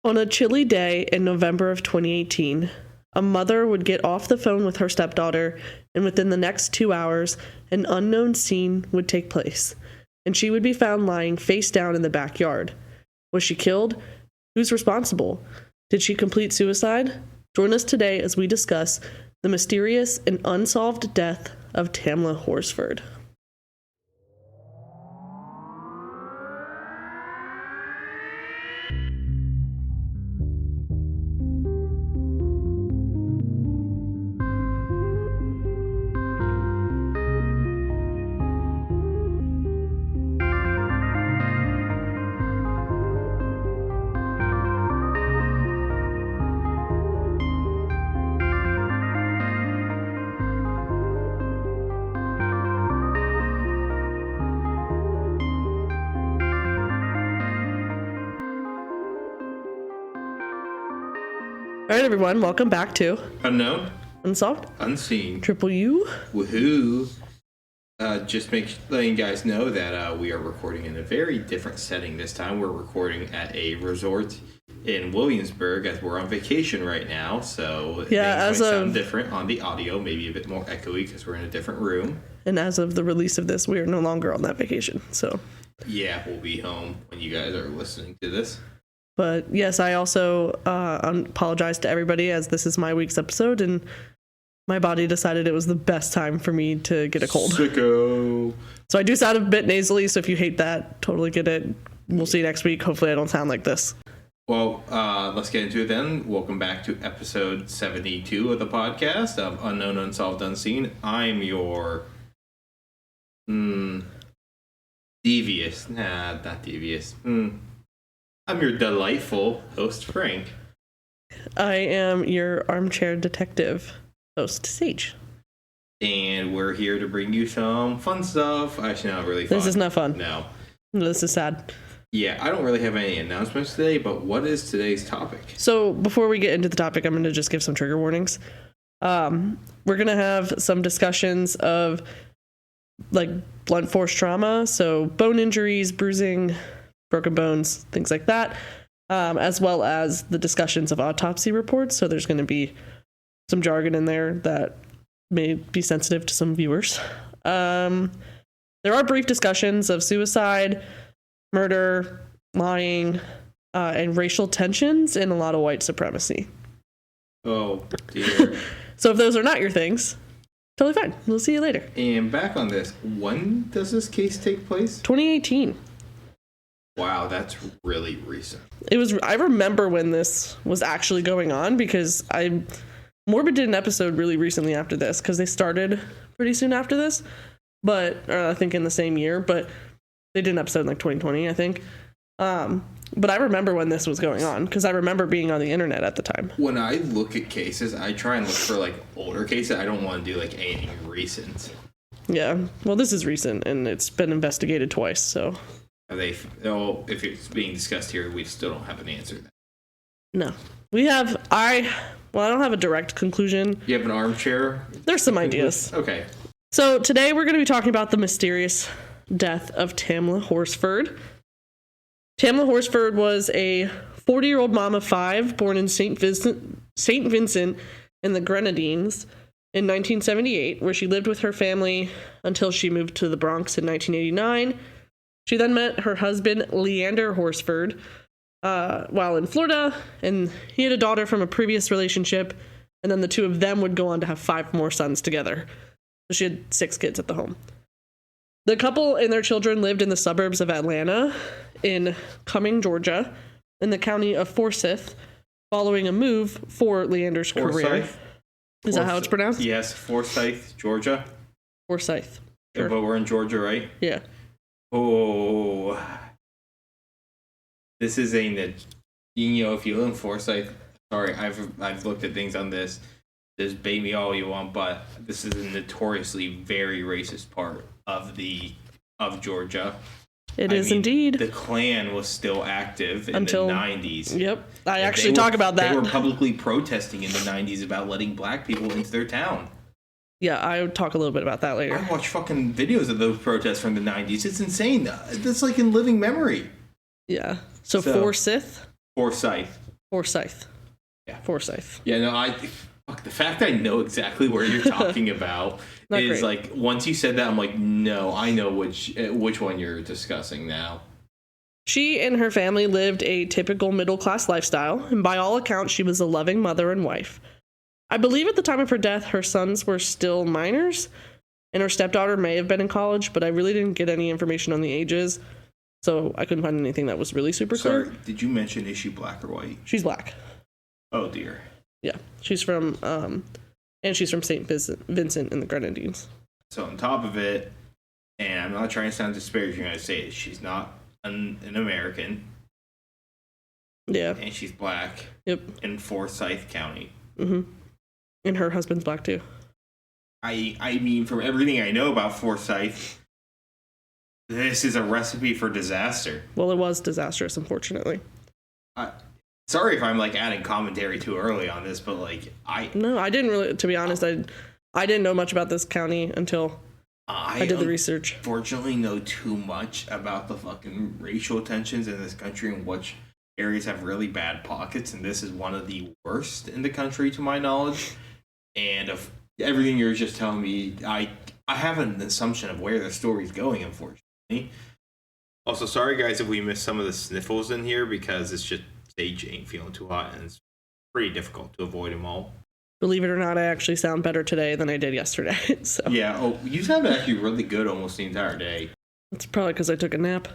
On a chilly day in November of 2018, a mother would get off the phone with her stepdaughter, and within the next 2 hours, an unknown scene would take place, and she would be found lying face down in the backyard. Was she killed? Who's responsible? Did she complete suicide? Join us today as we discuss the mysterious and unsolved death of Tamla Horsford. All right, everyone, welcome back to Unknown, Unsolved, Unseen, Triple U. Woohoo! Just letting you guys know that we are recording in a very different setting this time. We're recording at a resort in Williamsburg as we're on vacation right now, so things might sound different on the audio, maybe a bit more echoey because we're in a different room. And as of the release of this, we are no longer on that vacation, so. Yeah, we'll be home when you guys are listening to this. But yes, I also apologize to everybody as this is my week's episode, and my body decided it was the best time for me to get a cold. Sicko. So I do sound a bit nasally, so if you hate that, totally get it. We'll see you next week. Hopefully I don't sound like this. Well, let's get into it then. Welcome back to episode 72 of the podcast of Unknown, Unsolved, Unseen. I'm your... devious. Nah, not devious. I'm your delightful host, Frank. I am your armchair detective host, Sage. And we're here to bring you some fun stuff. Actually, not really fun. This is not fun. No. This is sad. Yeah, I don't really have any announcements today, but what is today's topic? So before we get into the topic, I'm going to just give some trigger warnings. We're going to have some discussions of like blunt force trauma, so bone injuries, bruising, broken bones, things like that, as well as the discussions of autopsy reports. So there's going to be some jargon in there that may be sensitive to some viewers. There are brief discussions of suicide, murder, lying, and racial tensions, and a lot of white supremacy. Oh, dear. So if those are not your things, totally fine. We'll see you later. And back on this, when does this case take place? 2018. Wow, that's really recent. I remember when this was actually going on because Morbid did an episode really recently after this because they started pretty soon after this, but I think in the same year, but they did an episode in like 2020, I think. But I remember when this was going on because I remember being on the internet at the time. When I look at cases, I try and look for like older cases. I don't want to do like anything recent. Yeah, well, this is recent and it's been investigated twice, so. If it's being discussed here, we still don't have an answer. No. I don't have a direct conclusion. You have an armchair? There's some ideas. Okay. So today we're going to be talking about the mysterious death of Tamla Horsford. Tamla Horsford was a 40-year-old mom of 5 born in St. Vincent in the Grenadines in 1978, where she lived with her family until she moved to the Bronx in 1989. She then met her husband, Leander Horsford, while in Florida, and he had a daughter from a previous relationship, and then the two of them would go on to have 5 more sons together. So she had 6 kids at the home. The couple and their children lived in the suburbs of Atlanta in Cumming, Georgia, in the county of Forsyth, following a move for Leander's career. Is that how it's pronounced? Yes, Forsyth, Georgia. Forsyth. Sure. But we're in Georgia, right? Yeah. Oh, this is if you live in Forsyth, sorry, I've looked at things on this. Just bait me all you want, but this is a notoriously very racist part of Georgia. It is indeed. The Klan was still active until the 90s. Yep, I actually talk about that. They were publicly protesting in the 90s about letting black people into their town. Yeah, I would talk a little bit about that later. I watch fucking videos of those protests from the 90s. It's insane. That's like in living memory. Yeah. So Forsyth? Forsyth. Forsyth. Yeah. Forsyth. Yeah, no, the fact I know exactly where you're talking about is great. like, once you said that, I'm like, no, I know which one you're discussing now. She and her family lived a typical middle-class lifestyle, and by all accounts, she was a loving mother and wife. I believe at the time of her death, her sons were still minors, and her stepdaughter may have been in college, but I really didn't get any information on the ages, so I couldn't find anything that was really super clear. Sorry, did you mention, is she black or white? She's black. Oh, dear. Yeah, she's from St. Vincent in the Grenadines. So on top of it, and I'm not trying to sound disparaging, I say it, she's not an American. Yeah. And she's black. Yep. In Forsyth County. Mm-hmm. And her husband's black too. I mean, from everything I know about Forsyth, this is a recipe for disaster. Well, it was disastrous, unfortunately. Sorry if I'm like adding commentary too early on this, but like No, I didn't really. To be honest, I didn't know much about this county until I did the research. Fortunately, know too much about the fucking racial tensions in this country and which areas have really bad pockets, and this is one of the worst in the country, to my knowledge. And of everything you're just telling me, I have an assumption of where the story's going, unfortunately. Also, sorry guys if we missed some of the sniffles in here, because it's just stage ain't feeling too hot, and it's pretty difficult to avoid them all. Believe it or not, I actually sound better today than I did yesterday. So yeah, you sound actually really good almost the entire day. It's probably because I took a nap.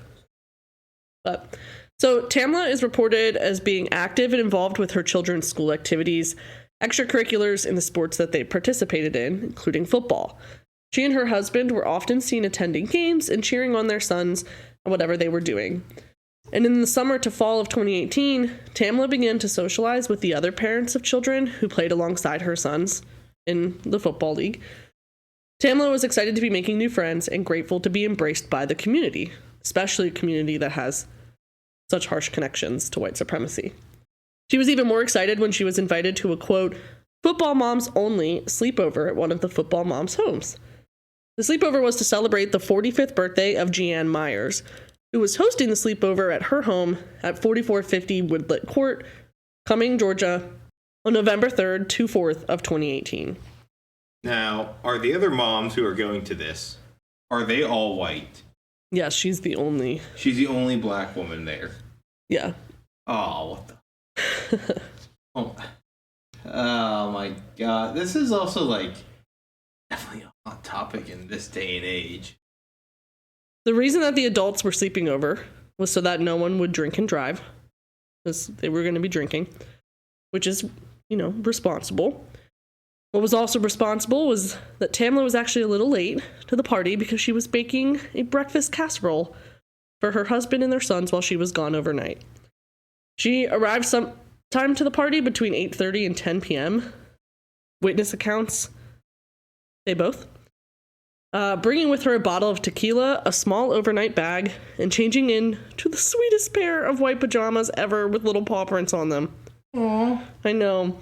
But so Tamla is reported as being active and involved with her children's school activities, extracurriculars, in the sports that they participated in, including football. She and her husband were often seen attending games and cheering on their sons and whatever they were doing. And in the summer to fall of 2018, Tamla began to socialize with the other parents of children who played alongside her sons in the football league. Tamla was excited to be making new friends and grateful to be embraced by the community, especially a community that has such harsh connections to white supremacy. She was even more excited when she was invited to a, quote, football moms only sleepover at one of the football moms' homes. The sleepover was to celebrate the 45th birthday of Jeanne Myers, who was hosting the sleepover at her home at 4450 Woodlet Court, Cumming, Georgia, on November 3rd to 4th of 2018. Now, are the other moms who are going to this, are they all white? Yes, she's the only black woman there. Yeah. Oh, what the... oh my god. This is also, like, definitely a hot topic in this day and age. The reason that the adults were sleeping over was so that no one would drink and drive, because they were going to be drinking, which is, responsible. What was also responsible was that Tamla was actually a little late to the party because she was baking a breakfast casserole for her husband and their sons while she was gone overnight. She arrived sometime to the party between 8:30 and 10 p.m. Witness accounts say both. Bringing with her a bottle of tequila, a small overnight bag, and changing into the sweetest pair of white pajamas ever with little paw prints on them. Aww. I know.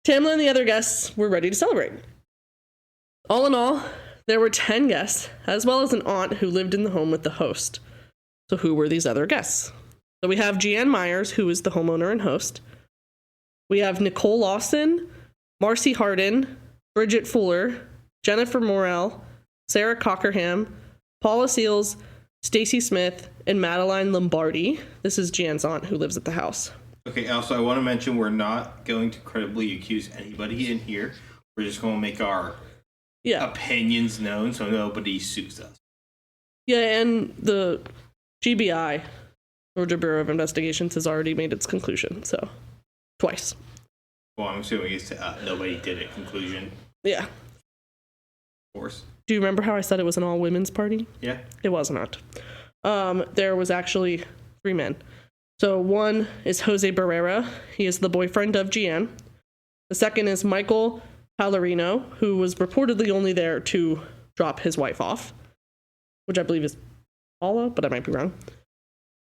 Tamla and the other guests were ready to celebrate. All in all, there were 10 guests, as well as an aunt who lived in the home with the host. So who were these other guests? So we have Jeanne Myers, who is the homeowner and host. We have Nicole Lawson, Marcy Hardin, Bridget Fuller, Jennifer Morrell, Sarah Cockerham, Paula Seals, Stacy Smith, and Madeline Lombardi. This is Jan's aunt who lives at the house. Okay, also I want to mention we're not going to credibly accuse anybody in here. We're just going to make our opinions known so nobody sues us. Yeah, and the GBI, Georgia Bureau of Investigations, has already made its conclusion, so twice. Well, I'm assuming it's nobody did it conclusion. Yeah. Of course. Do you remember how I said it was an all-women's party? Yeah. It was not. There was actually 3 men. So one is Jose Barrera. He is the boyfriend of Jeanne. The second is Michael Pallarino, who was reportedly only there to drop his wife off, which I believe is Paula, but I might be wrong.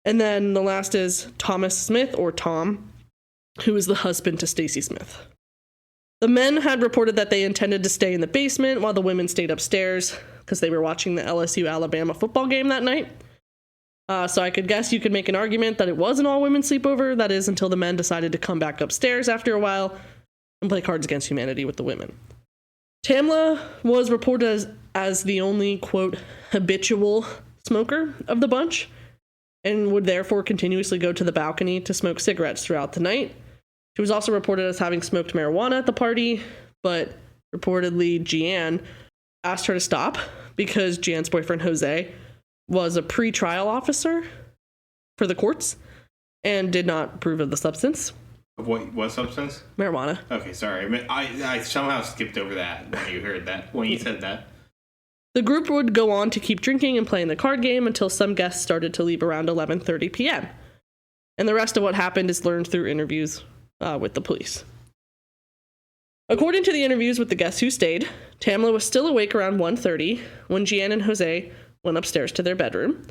And then the last is Thomas Smith, or Tom, who is the husband to Stacy Smith. The men had reported that they intended to stay in the basement while the women stayed upstairs because they were watching the LSU-Alabama football game that night. So I could guess you could make an argument that it was an all-women sleepover. That is, until the men decided to come back upstairs after a while and play Cards Against Humanity with the women. Tamla was reported as the only, quote, habitual smoker of the bunch, and would therefore continuously go to the balcony to smoke cigarettes throughout the night. She was also reported as having smoked marijuana at the party, but reportedly Jeanne asked her to stop because Jeanne's boyfriend Jose was a pre-trial officer for the courts and did not approve of the substance. What substance? Marijuana. Okay, sorry. I somehow skipped over that when you said that. The group would go on to keep drinking and playing the card game until some guests started to leave around 11:30 p.m. And the rest of what happened is learned through interviews with the police. According to the interviews with the guests who stayed, Tamla was still awake around 1:30 when Jeanne and Jose went upstairs to their bedroom.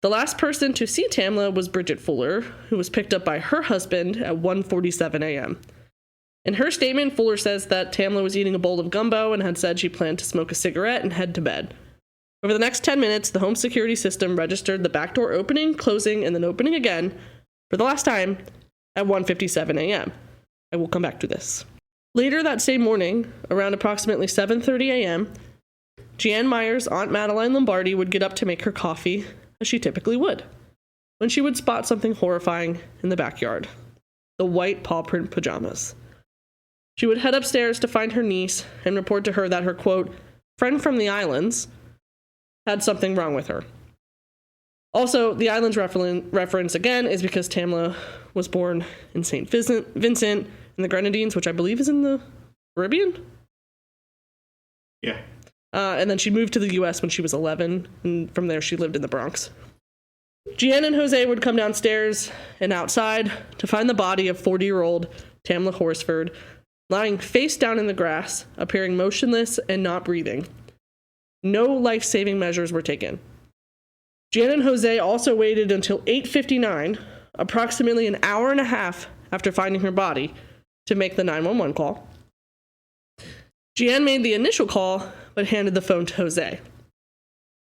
The last person to see Tamla was Bridget Fuller, who was picked up by her husband at 1:47 a.m. In her statement, Fuller says that Tamla was eating a bowl of gumbo and had said she planned to smoke a cigarette and head to bed. Over the next 10 minutes, the home security system registered the back door opening, closing, and then opening again for the last time at 1:57 a.m. I will come back to this. Later that same morning, around approximately 7:30 a.m., Jeanne Meyer's Aunt Madeline Lombardi would get up to make her coffee, as she typically would, when she would spot something horrifying in the backyard: the white paw print pajamas. She would head upstairs to find her niece and report to her that her, quote, friend from the islands had something wrong with her. Also, the islands reference again is because Tamla was born in St. Vincent in the Grenadines, which I believe is in the Caribbean. Yeah. And then she moved to the U.S. when she was 11, and from there she lived in the Bronx. Jeanne and Jose would come downstairs and outside to find the body of 40-year-old Tamla Horsford lying face down in the grass, appearing motionless and not breathing. No life-saving measures were taken. Jeanne and Jose also waited until 8:59, approximately an hour and a half after finding her body, to make the 911 call. Jeanne made the initial call, but handed the phone to Jose.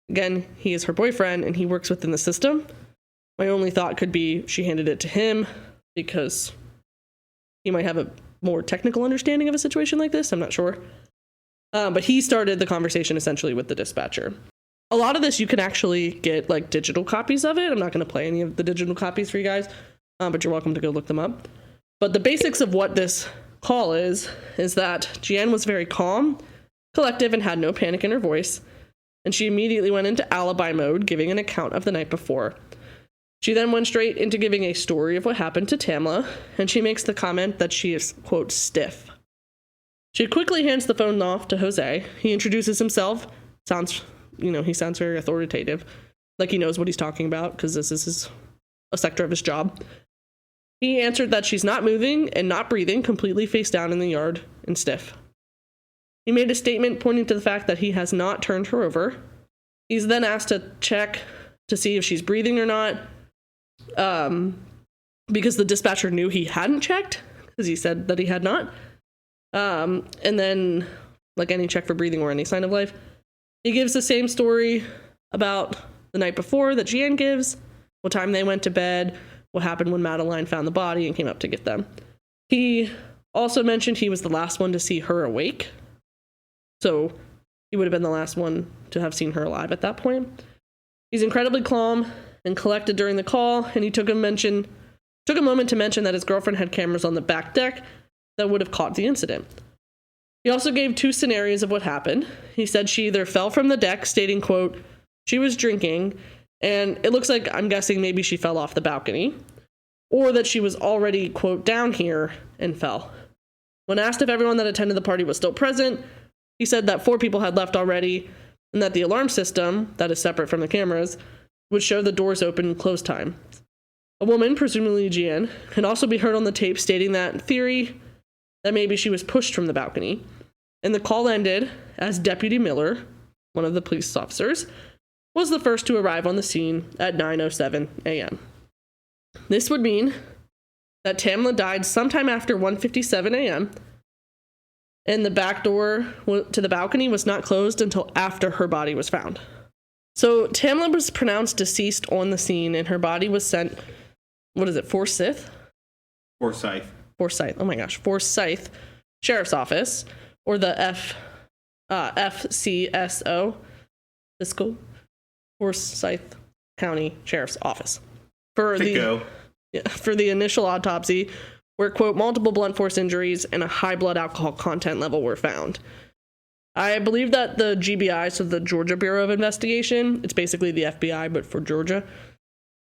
Again, he is her boyfriend, and he works within the system. My only thought could be she handed it to him because he might have a more technical understanding of a situation like this. I'm not sure. But he started the conversation essentially with the dispatcher. A lot of this you can actually get like digital copies of it. I'm not going to play any of the digital copies for you guys, but you're welcome to go look them up. But the basics of what this call is that Jeanne was very calm, collective, and had no panic in her voice. And she immediately went into alibi mode, giving an account of the night before. She then went straight into giving a story of what happened to Tamla, and she makes the comment that she is, quote, stiff. She quickly hands the phone off to Jose. He introduces himself. He sounds very authoritative, like he knows what he's talking about, because this is a sector of his job. He answered that she's not moving and not breathing, completely face down in the yard and stiff. He made a statement pointing to the fact that he has not turned her over. He's then asked to check to see if she's breathing or not, because the dispatcher knew he hadn't checked, because he said that he had not. And then, like any check for breathing or any sign of life, he gives the same story about the night before that Jeanne gives, what time they went to bed, what happened when Madeline found the body and came up to get them. He also mentioned he was the last one to see her awake, so he would have been the last one to have seen her alive at that point. He's incredibly calm and collected during the call, and he took a moment to mention that his girlfriend had cameras on the back deck that would have caught the incident. He also gave two scenarios of what happened. He said she either fell from the deck, stating, quote, she was drinking, and it looks like, I'm guessing maybe she fell off the balcony, or that she was already, quote, down here and fell. When asked if everyone that attended the party was still present, he said that 4 people had left already, and that the alarm system, that is separate from the cameras, would show the doors open and close time. A woman, presumably Jeanne, can also be heard on the tape stating that theory that maybe she was pushed from the balcony. And the call ended as Deputy Miller, one of the police officers, was the first to arrive on the scene at 9:07 a.m. This would mean that Tamla died sometime after 1:57 a.m., and the back door to the balcony was not closed until after her body was found. So Tamla was pronounced deceased on the scene, and her body was sent, Forsyth? Forsyth. Oh my gosh. Forsyth Sheriff's Office, or the FCSO, Fiscal Forsyth County Sheriff's Office, for the initial autopsy, where, quote, multiple blunt force injuries and a high blood alcohol content level were found. I believe that the GBI, so the Georgia Bureau of Investigation, it's basically the FBI, but for Georgia,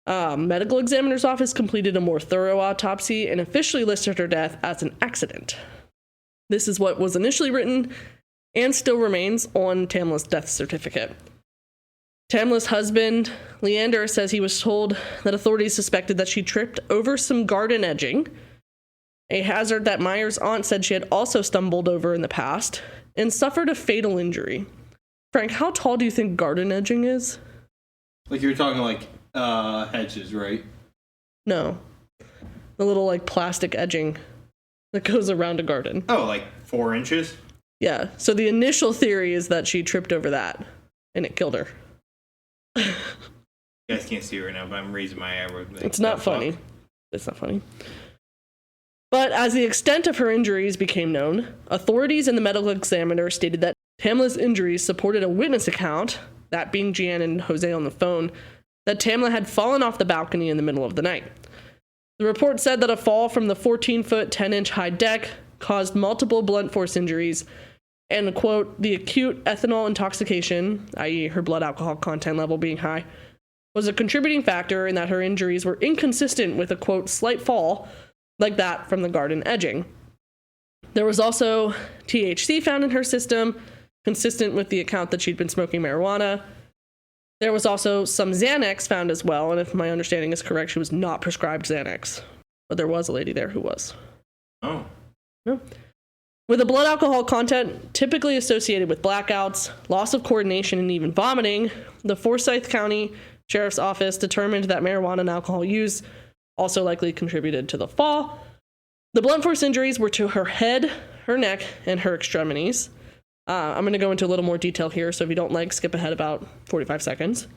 medical examiner's office completed a more thorough autopsy and officially listed her death as an accident. This is what was initially written and still remains on Tamla's death certificate. Tamla's husband, Leander, says he was told that authorities suspected that she tripped over some garden edging, a hazard that Meyer's aunt said she had also stumbled over in the past, and suffered a fatal injury. Frank, how tall do you think garden edging is? Like you're talking like hedges, right? No. The little like plastic edging that goes around a garden. Oh, like 4 inches? Yeah. So the initial theory is that she tripped over that and it killed her. You guys can't see it right now, but I'm raising my eyebrows. It's not funny. It's not funny. But as the extent of her injuries became known, authorities and the medical examiner stated that Tamla's injuries supported a witness account, that being Jan and Jose on the phone, that Tamla had fallen off the balcony in the middle of the night. The report said that a fall from the 14-foot, 10-inch high deck caused multiple blunt force injuries, and, quote, the acute ethanol intoxication, i.e. her blood alcohol content level being high, was a contributing factor in that her injuries were inconsistent with a, quote, slight fall like that from the garden edging. There was also THC found in her system, consistent with the account that she'd been smoking marijuana. There was also some Xanax found as well, and if my understanding is correct, she was not prescribed Xanax. But there was a lady there who was. Oh. No. With a blood alcohol content typically associated with blackouts, loss of coordination, and even vomiting, the Forsyth County Sheriff's Office determined that marijuana and alcohol use also likely contributed to the fall. The blunt force injuries were to her head, her neck, and her extremities. I'm going to go into a little more detail here, so if you don't like, skip ahead about 45 seconds.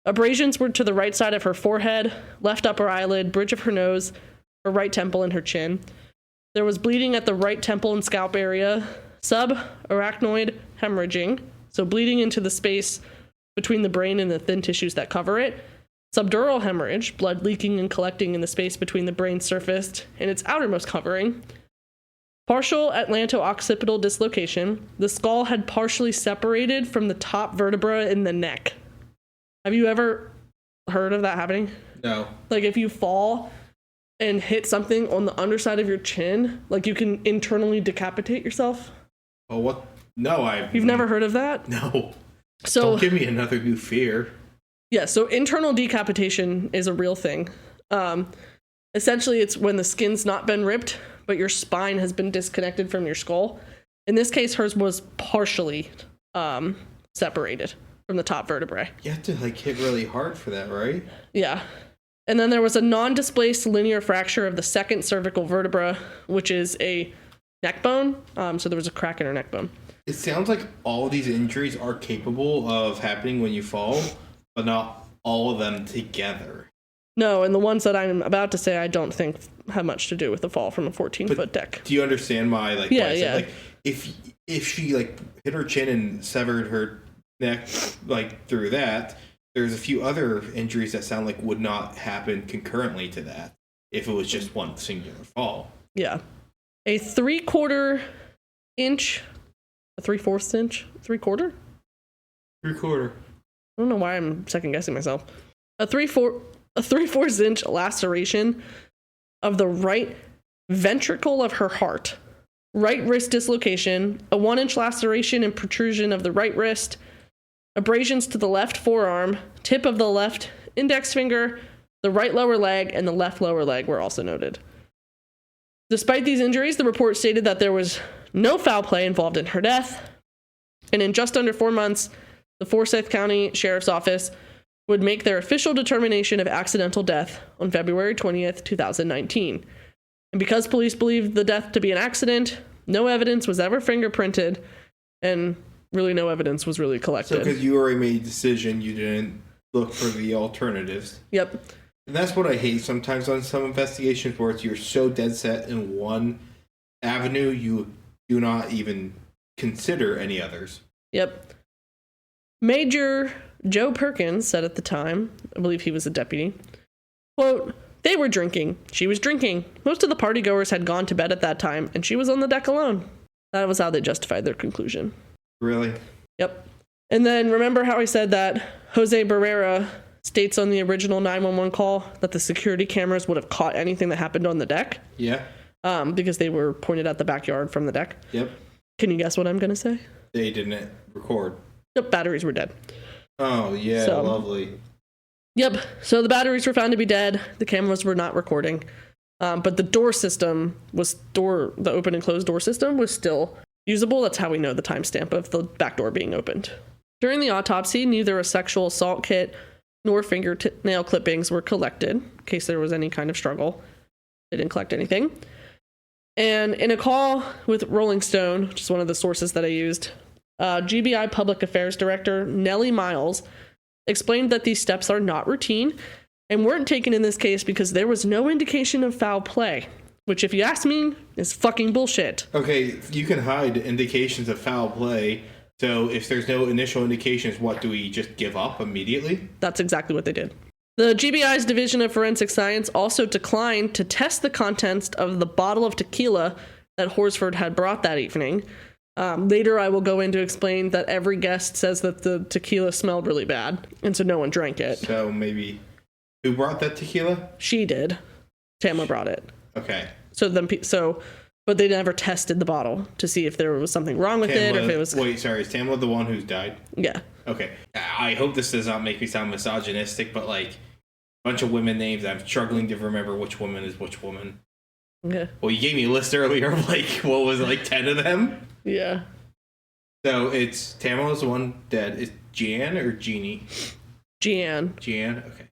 Abrasions were to the right side of her forehead, left upper eyelid, bridge of her nose, her right temple, and her chin. There was bleeding at the right temple and scalp area, subarachnoid hemorrhaging, so bleeding into the space between the brain and the thin tissues that cover it. Subdural hemorrhage, blood leaking and collecting in the space between the brain's surface and its outermost covering. Partial atlanto-occipital dislocation. The skull had partially separated from the top vertebra in the neck. Have you ever heard of that happening? No. Like if you fall and hit something on the underside of your chin, like you can internally decapitate yourself? Oh, what? No, You've never heard of that? No. So don't give me another new fear. Yeah, so internal decapitation is a real thing. Essentially, it's when the skin's not been ripped, but your spine has been disconnected from your skull. In this case, hers was partially separated from the top vertebrae. You have to like hit really hard for that, right? Yeah. And then there was a non-displaced linear fracture of the second cervical vertebra, which is a neck bone. So there was a crack in her neck bone. It sounds like all of these injuries are capable of happening when you fall, but not all of them together. No, and the ones that I'm about to say I don't think have much to do with the fall from a 14-foot deck. Do you understand my like? Yeah, yeah. Like if she like hit her chin and severed her neck like through that, there's a few other injuries that sound like would not happen concurrently to that if it was just one singular fall. Yeah, a 3/4 inch, a 3/4 inch, 3/4. 3/4. I don't know why I'm second guessing myself. A 3/4 inch laceration of the right ventricle of her heart, right wrist dislocation, a 1-inch laceration and protrusion of the right wrist, abrasions to the left forearm, tip of the left index finger, the right lower leg, and the left lower leg were also noted. Despite these injuries, the report stated that there was no foul play involved in her death, and in just under 4 months, the Forsyth County Sheriff's Office would make their official determination of accidental death on February 20th, 2019. And because police believed the death to be an accident, no evidence was ever fingerprinted, and really no evidence was really collected. So because you already made a decision, you didn't look for the alternatives. Yep. And that's what I hate sometimes on some investigations where you're so dead set in one avenue, you do not even consider any others. Yep. Major Joe Perkins said at the time, I believe he was a deputy, quote, "They were drinking. She was drinking. Most of the partygoers had gone to bed at that time, and she was on the deck alone." That was how they justified their conclusion. Really? Yep. And then remember how I said that Jose Barrera states on the original 911 call that the security cameras would have caught anything that happened on the deck? Yeah. Because they were pointed at the backyard from the deck. Yep. Can you guess what I'm going to say? They didn't record. Yep, batteries were dead. Oh, yeah, So, lovely. Yep, so the batteries were found to be dead. The cameras were not recording. But the door system the open and closed door system was still usable. That's how we know the timestamp of the back door being opened. During the autopsy, neither a sexual assault kit nor fingernail clippings were collected in case there was any kind of struggle. They didn't collect anything. And in a call with Rolling Stone, which is one of the sources that I used, GBI Public Affairs Director Nellie Miles explained that these steps are not routine and weren't taken in this case because there was no indication of foul play, which, if you ask me, is fucking bullshit. Okay, you can hide indications of foul play, so if there's no initial indications, what, do we just give up immediately? That's exactly what they did. The GBI's Division of Forensic Science also declined to test the contents of the bottle of tequila that Horsford had brought that evening. Later, I will go in to explain that every guest says that the tequila smelled really bad, and so no one drank it. So maybe... Who brought that tequila? She did. Tamla brought it. Okay. But they never tested the bottle to see if there was something wrong with it, or if it was... Wait, sorry, is Tamla the one who's died? Yeah. Okay. I hope this does not make me sound misogynistic, but, like, a bunch of women names, I'm struggling to remember which woman is which woman. Okay. Well, you gave me a list earlier of, like, what was it, like 10 of them? Yeah. So it's Tamla's the one dead. Is Jan or Jeannie? Jan. Okay.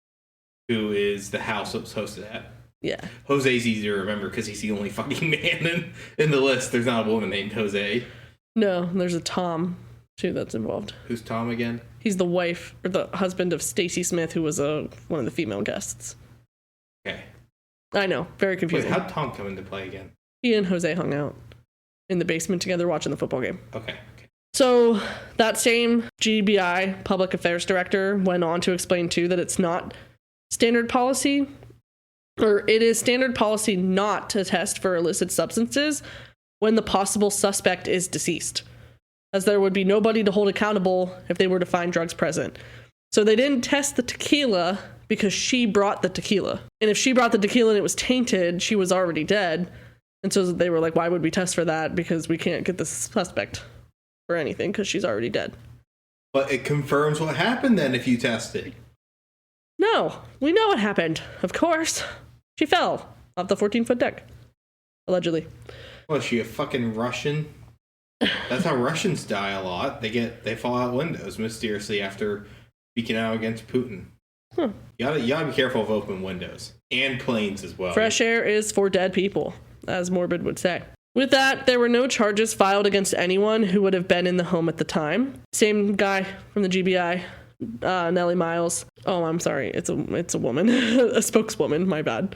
Who is the house that was hosted at? Yeah. Jose's easy to remember because he's the only fucking man in the list. There's not a woman named Jose. No, there's a Tom, too, that's involved. Who's Tom again? He's the wife, or the husband of Stacy Smith, who was one of the female guests. Okay. I know, very confusing. Wait, how'd Tom come into play again? He and Jose hung out in the basement together watching the football game. Okay. So that same GBI Public Affairs Director went on to explain, too, that it's not standard policy, or it is standard policy not to test for illicit substances when the possible suspect is deceased, as there would be nobody to hold accountable if they were to find drugs present. So they didn't test the tequila because she brought the tequila. And if she brought the tequila and it was tainted, she was already dead. And so they were like, why would we test for that? Because we can't get the suspect for anything because she's already dead. But it confirms what happened then if you test it. No, we know what happened. Of course. She fell off the 14-foot deck. Allegedly. Was she a fucking Russian? That's how Russians die a lot. They fall out windows mysteriously after speaking out against Putin. Huh. You gotta be careful of open windows. And planes as well. Fresh air is for dead people, as Morbid would say. With that, there were no charges filed against anyone who would have been in the home at the time. Same guy from the GBI, Nellie Miles. Oh, I'm sorry. It's a woman. A spokeswoman, my bad.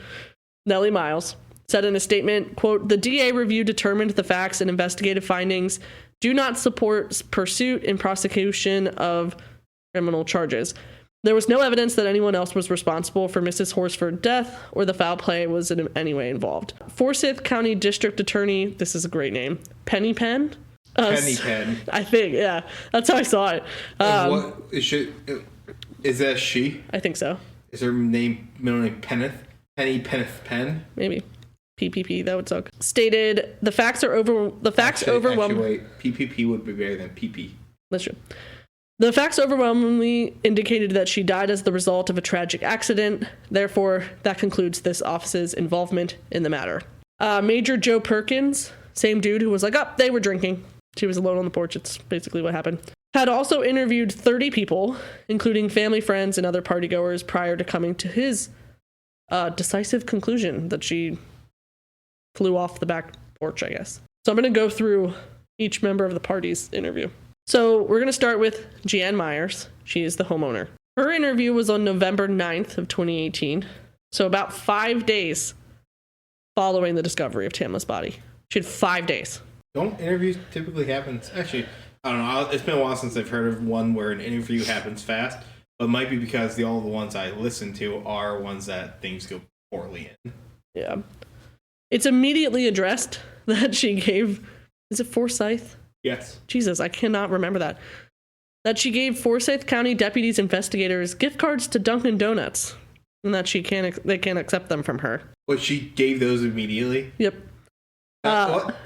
Nellie Miles said in a statement, quote, "The DA review determined the facts and investigative findings do not support pursuit and prosecution of criminal charges. There was no evidence that anyone else was responsible for Mrs. Horsford's death or the foul play was in any way involved." Forsyth County District Attorney, this is a great name, Penny Penn? Penny Penn. I think, yeah. That's how I saw it. What is that she? I think so. Is her middle name Penneth? Penny Penneth Penn? Maybe. PPP, that would suck. Stated, the facts overwhelm. Actually, wait. PPP would be better than PP. That's true. The facts overwhelmingly indicated that she died as the result of a tragic accident. Therefore, that concludes this office's involvement in the matter. Major Joe Perkins, same dude who was like, oh, they were drinking. She was alone on the porch. It's basically what happened. Had also interviewed 30 people, including family, friends, and other partygoers prior to coming to his decisive conclusion that she flew off the back porch, I guess. So I'm going to go through each member of the party's interview. So we're going to start with Jan Myers. She is the homeowner. Her interview was on November 9th of 2018. So about 5 days following the discovery of Tamla's body. She had 5 days. Don't interviews typically happen? Actually, I don't know. It's been a while since I've heard of one where an interview happens fast. But it might be because all the ones I listen to are ones that things go poorly in. Yeah. It's immediately addressed that she gave... Is it Forsyth? Yes. Jesus, I cannot remember that. That she gave Forsyth County deputies investigators gift cards to Dunkin' Donuts, and that they can't accept them from her. But she gave those immediately? Yep. What?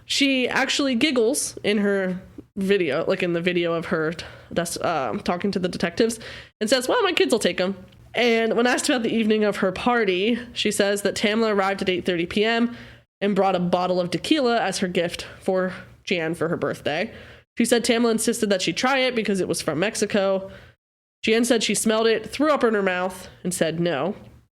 She actually giggles in her video, like in the video of her talking to the detectives, and says, well, my kids will take them. And when asked about the evening of her party, she says that Tamla arrived at 8:30 p.m., and brought a bottle of tequila as her gift for Jan for her birthday. She said Tamla insisted that she try it because it was from Mexico. Jan said she smelled it, threw up in her mouth, and said no.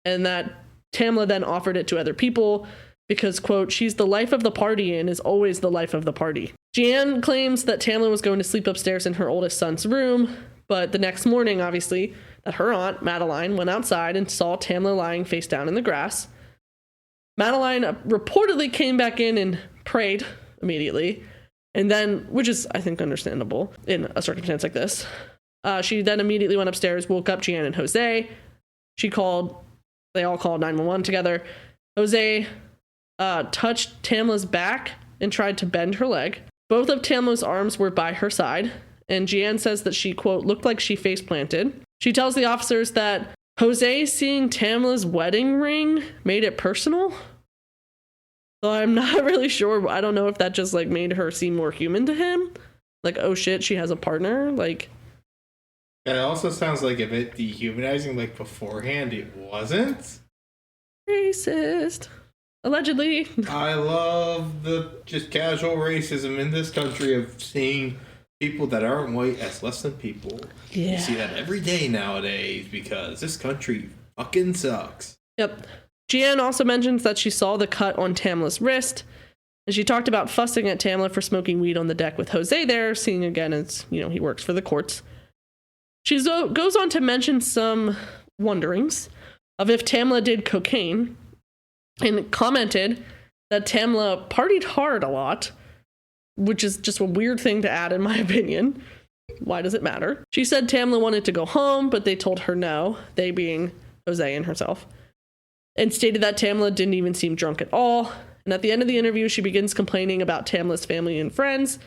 And that Tamla then offered it to other people because, quote, she's the life of the party and is always the life of the party. Jan claims that Tamla was going to sleep upstairs in her oldest son's room, but the next morning, obviously, that her aunt, Madeline, went outside and saw Tamla lying face down in the grass. Madeline reportedly came back in and prayed immediately, and then, which is, I think, understandable in a circumstance like this. She then immediately went upstairs, woke up Jan and Jose. They all called 911 together. Jose touched Tamla's back and tried to bend her leg. Both of Tamla's arms were by her side, and Jan says that she, quote, looked like she face planted. She tells the officers that Jose seeing Tamla's wedding ring made it personal. So I'm not really sure. I don't know if that just like made her seem more human to him. Like, oh shit, she has a partner. Like, that also sounds like a bit dehumanizing. Like beforehand, it wasn't racist. Allegedly. I love the just casual racism in this country of seeing people that aren't white as less than people. Yeah. You see that every day nowadays because this country fucking sucks. Yep. Jan also mentions that she saw the cut on Tamla's wrist, and she talked about fussing at Tamla for smoking weed on the deck with Jose there, seeing again as, he works for the courts. She goes on to mention some wonderings of if Tamla did cocaine, and commented that Tamla partied hard a lot, which is just a weird thing to add in my opinion. Why does it matter? She said Tamla wanted to go home, but they told her no, they being Jose and herself, and stated that Tamla didn't even seem drunk at all. And at the end of the interview, she begins complaining about Tamla's family and friends.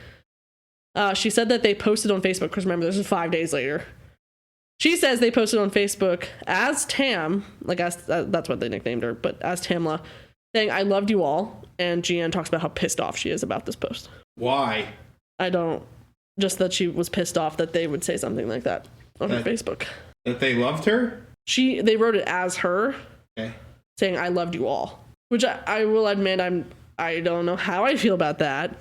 She said that they posted on Facebook, because remember, this is 5 days later. She says they posted on Facebook as Tam, that's what they nicknamed her, but as Tamla, saying, I loved you all. And Gian talks about how pissed off she is about this post. Why? Just that she was pissed off that they would say something like that on her Facebook. That they loved her? They wrote it as her, okay, saying, I loved you all. Which I will admit, I don't know how I feel about that.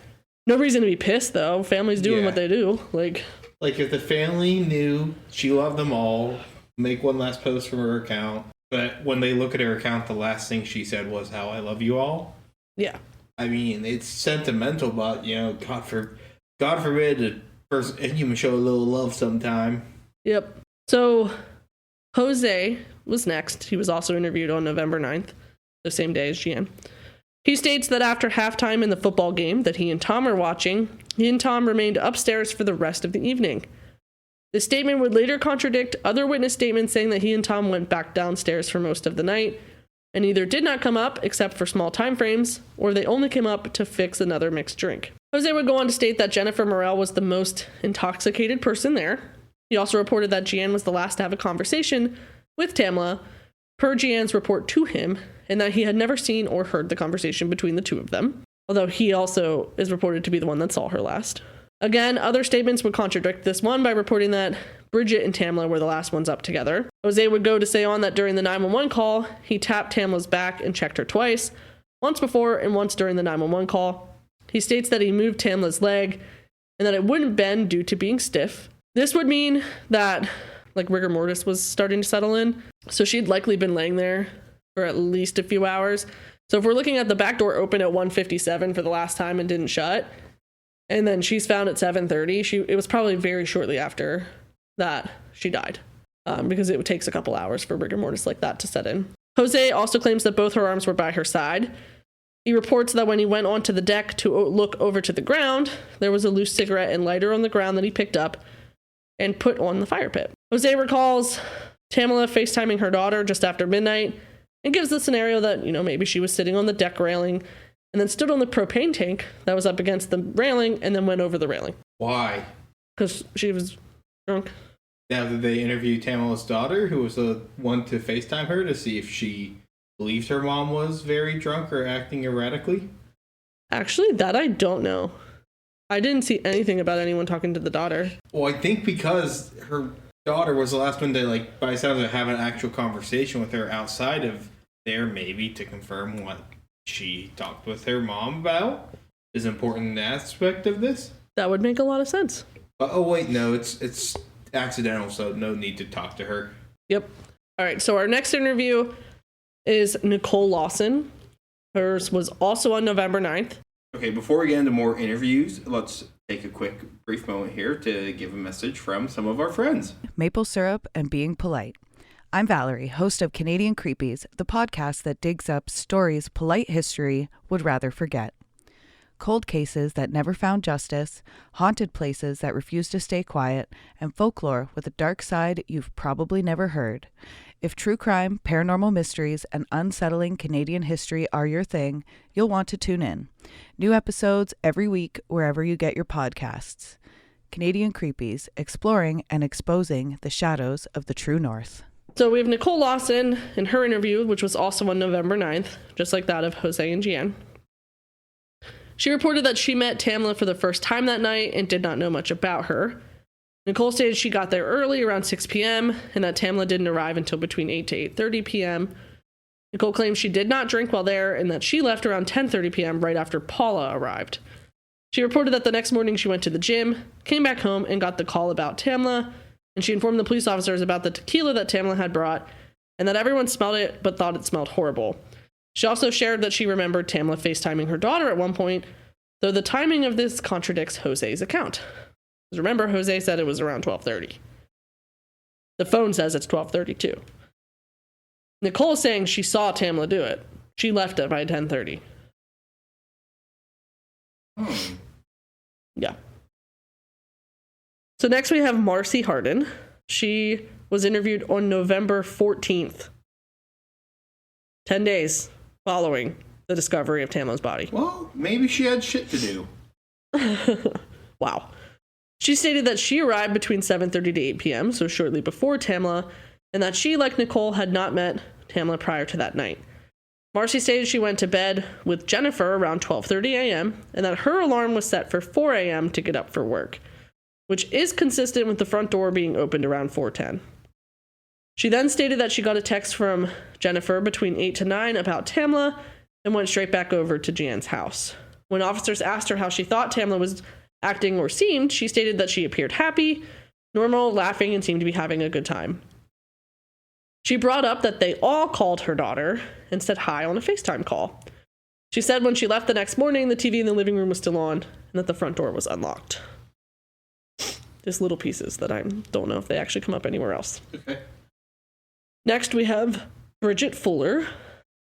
No reason to be pissed, though. Family's doing what they do. Like, if the family knew she loved them all, make one last post from her account. But when they look at her account, the last thing she said was how I love you all. Yeah. I mean, it's sentimental, but, God forbid a human show a little love sometime. Yep. So, Jose was next. He was also interviewed on November 9th, the same day as Gian. He states that after halftime in the football game that he and Tom are watching, he and Tom remained upstairs for the rest of the evening. The statement would later contradict other witness statements saying that he and Tom went back downstairs for most of the night and either did not come up except for small time frames, or they only came up to fix another mixed drink. Jose would go on to state that Jennifer Morel was the most intoxicated person there. He also reported that Gian was the last to have a conversation with Tamla, per Gian's report to him, and that he had never seen or heard the conversation between the two of them, although he also is reported to be the one that saw her last. Again, other statements would contradict this one by reporting that Bridget and Tamla were the last ones up together. Jose would go to say on that during the 911 call, he tapped Tamla's back and checked her twice, once before and once during the 911 call. He states that he moved Tamla's leg and that it wouldn't bend due to being stiff. This would mean that rigor mortis was starting to settle in, so she'd likely been laying there for at least a few hours. So if we're looking at the back door open at 1:57 for the last time and didn't shut, And then she's found at 7:30. It was probably very shortly after that she died, because it takes a couple hours for rigor mortis like that to set in. Jose also claims that both her arms were by her side. He reports that when he went onto the deck to look over to the ground, there was a loose cigarette and lighter on the ground that he picked up and put on the fire pit. Jose recalls Tamla FaceTiming her daughter just after midnight and gives the scenario that, maybe she was sitting on the deck railing and then stood on the propane tank that was up against the railing and then went over the railing. Why? Because she was drunk. Now, did they interview Tamla's daughter, who was the one to FaceTime her, to see if she believed her mom was very drunk or acting erratically? Actually, that I don't know. I didn't see anything about anyone talking to the daughter. Well, I think because her daughter was the last one to, by the sounds of it, have an actual conversation with her outside of there, maybe to confirm what she talked with her mom about is an important aspect of this. That would make a lot of sense. Oh, wait, no, it's accidental, so no need to talk to her. Yep. All right, so our next interview is Nicole Lawson. Hers was also on November 9th. Okay, before we get into more interviews, let's take a quick, brief moment here to give a message from some of our friends. Maple syrup and being polite. I'm Valerie, host of Canadian Creepies, the podcast that digs up stories polite history would rather forget. Cold cases that never found justice, haunted places that refuse to stay quiet, and folklore with a dark side you've probably never heard. If true crime, paranormal mysteries, and unsettling Canadian history are your thing, you'll want to tune in. New episodes every week wherever you get your podcasts. Canadian Creepies, exploring and exposing the shadows of the true north. So we have Nicole Lawson in her interview, which was also on November 9th, just like that of Jose and Jeanne. She reported that she met Tamla for the first time that night and did not know much about her. Nicole stated she got there early, around 6 p.m., and that Tamla didn't arrive until between 8 to 8:30 p.m. Nicole claims she did not drink while there and that she left around 10:30 p.m. right after Paula arrived. She reported that the next morning she went to the gym, came back home, and got the call about Tamla, and she informed the police officers about the tequila that Tamla had brought and that everyone smelled it but thought it smelled horrible. She also shared that she remembered Tamla FaceTiming her daughter at one point, though the timing of this contradicts Jose's account. Because remember, Jose said it was around 12:30. The phone says it's 12:32. Nicole is saying she saw Tamla do it. She left it by 10:30. Yeah. So next we have Marcy Harden. She was interviewed on November 14th. 10 days following the discovery of Tamla's body. Well, maybe she had shit to do. Wow. She stated that she arrived between 7:30 to 8 p.m., so shortly before Tamla, and that she, like Nicole, had not met Tamla prior to that night. Marcy stated she went to bed with Jennifer around 12:30 a.m., and that her alarm was set for 4 a.m. to get up for work, which is consistent with the front door being opened around 4:10. She then stated that she got a text from Jennifer between 8 to 9 about Tamla and went straight back over to Jan's house. When officers asked her how she thought Tamla was acting or seemed, she stated that she appeared happy, normal, laughing, and seemed to be having a good time. She brought up that they all called her daughter and said hi on a FaceTime call. She said when she left the next morning, the TV in the living room was still on and that the front door was unlocked. Just little pieces that I don't know if they actually come up anywhere else. Okay. Next, we have Bridget Fuller.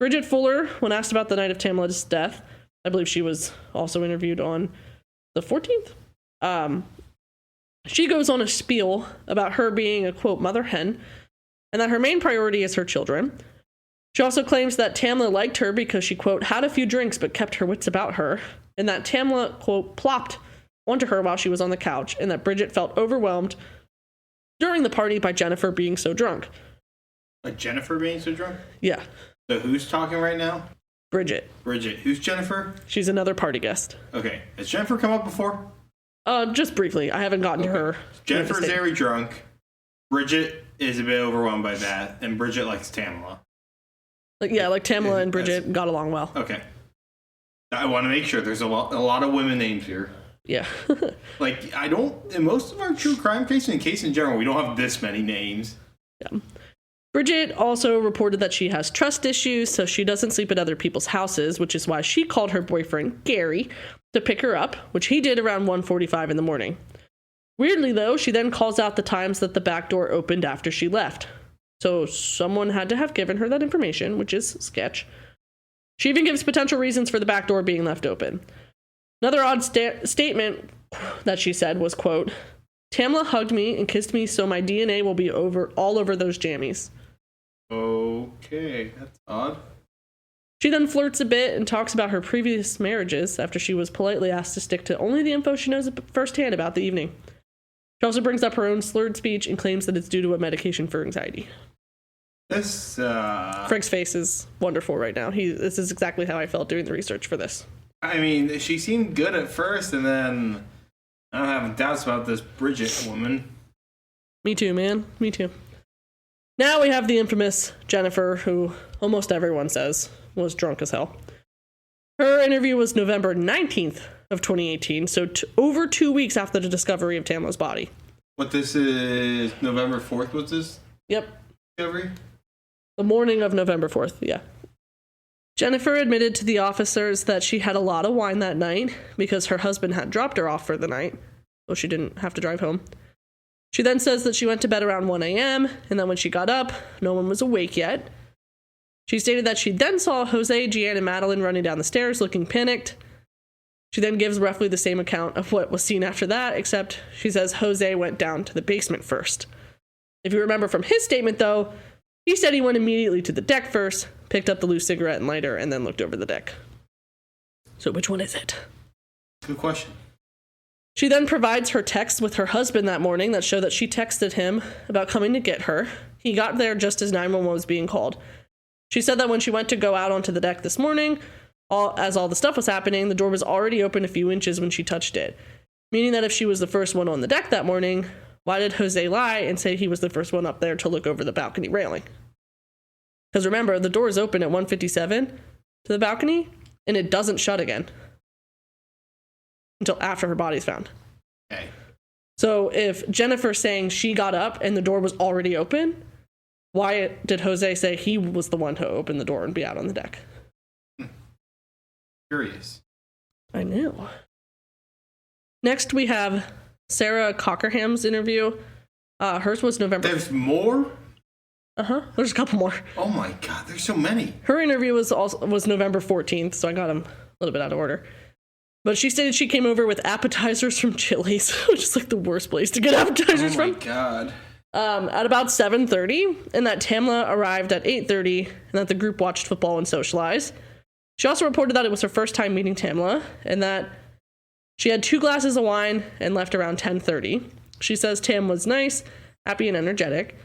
Bridget Fuller, when asked about the night of Tamla's death, I believe she was also interviewed on the 14th. She goes on a spiel about her being a, quote, mother hen, and that her main priority is her children. She also claims that Tamla liked her because she, quote, had a few drinks but kept her wits about her, and that Tamla, quote, plopped onto her while she was on the couch, and that Bridget felt overwhelmed during the party by Jennifer being so drunk. Like Jennifer being so drunk? Yeah. So who's talking right now? Bridget. Bridget. Who's Jennifer? She's another party guest. Okay. Has Jennifer come up before? Just briefly. I haven't gotten to her. Jennifer's very drunk. Bridget is a bit overwhelmed by that, and Bridget likes Tamla. Like Tamla and Bridget got along well. Okay. I want to make sure there's a lot of women names here. Yeah. In most of our true crime cases, and case in general, we don't have this many names. Yeah. Bridget also reported that she has trust issues, so she doesn't sleep at other people's houses, which is why she called her boyfriend, Gary, to pick her up, which he did around 1:45 in the morning. Weirdly, though, she then calls out the times that the back door opened after she left. So someone had to have given her that information, which is sketch. She even gives potential reasons for the back door being left open. Another odd statement that she said was, quote, "Tamla hugged me and kissed me so my DNA will be all over those jammies." Okay, that's odd. She then flirts a bit and talks about her previous marriages after she was politely asked to stick to only the info she knows firsthand about the evening. She also brings up her own slurred speech and claims that it's due to a medication for anxiety. This, Frank's face is wonderful right now. This is exactly how I felt doing the research for this. I mean, she seemed good at first, and then I don't have doubts about this Bridget woman. Me too, man. Me too. Now we have the infamous Jennifer, who almost everyone says was drunk as hell. Her interview was November 19th of 2018, so over 2 weeks after the discovery of Tamla's body. What, this is November 4th, was this Yep. discovery? The morning of November 4th, yeah. Jennifer admitted to the officers that she had a lot of wine that night because her husband had dropped her off for the night, so she didn't have to drive home. She then says that she went to bed around 1 a.m., and then when she got up, no one was awake yet. She stated that she then saw Jose, Jeanne, and Madeline running down the stairs looking panicked. She then gives roughly the same account of what was seen after that, except she says Jose went down to the basement first. If you remember from his statement, though, he said he went immediately to the deck first, picked up the loose cigarette and lighter, and then looked over the deck. So which one is it? Good question. She then provides her text with her husband that morning that show that she texted him about coming to get her. He got there just as 911 was being called. She said that when she went to go out onto the deck this morning, as all the stuff was happening, the door was already open a few inches when she touched it. Meaning that if she was the first one on the deck that morning, why did Jose lie and say he was the first one up there to look over the balcony railing? Because remember, the door is open at 1:57 to the balcony, and it doesn't shut again until after her body's found. Okay. So if Jennifer's saying she got up and the door was already open, why did Jose say he was the one to open the door and be out on the deck? Curious. I know. Next, we have Sarah Cockerham's interview. Hers was November. There's more? There's a couple more. Oh my god, there's so many. Her interview was November 14th, so I got them a little bit out of order. But she stated she came over with appetizers from Chili's, which is like the worst place to get appetizers from. Oh my god. At about 7:30, and that Tamla arrived at 8:30, and that the group watched football and socialized. She also reported that it was her first time meeting Tamla, and that she had 2 glasses of wine and left around 10:30. She says Tam was nice, happy, and energetic,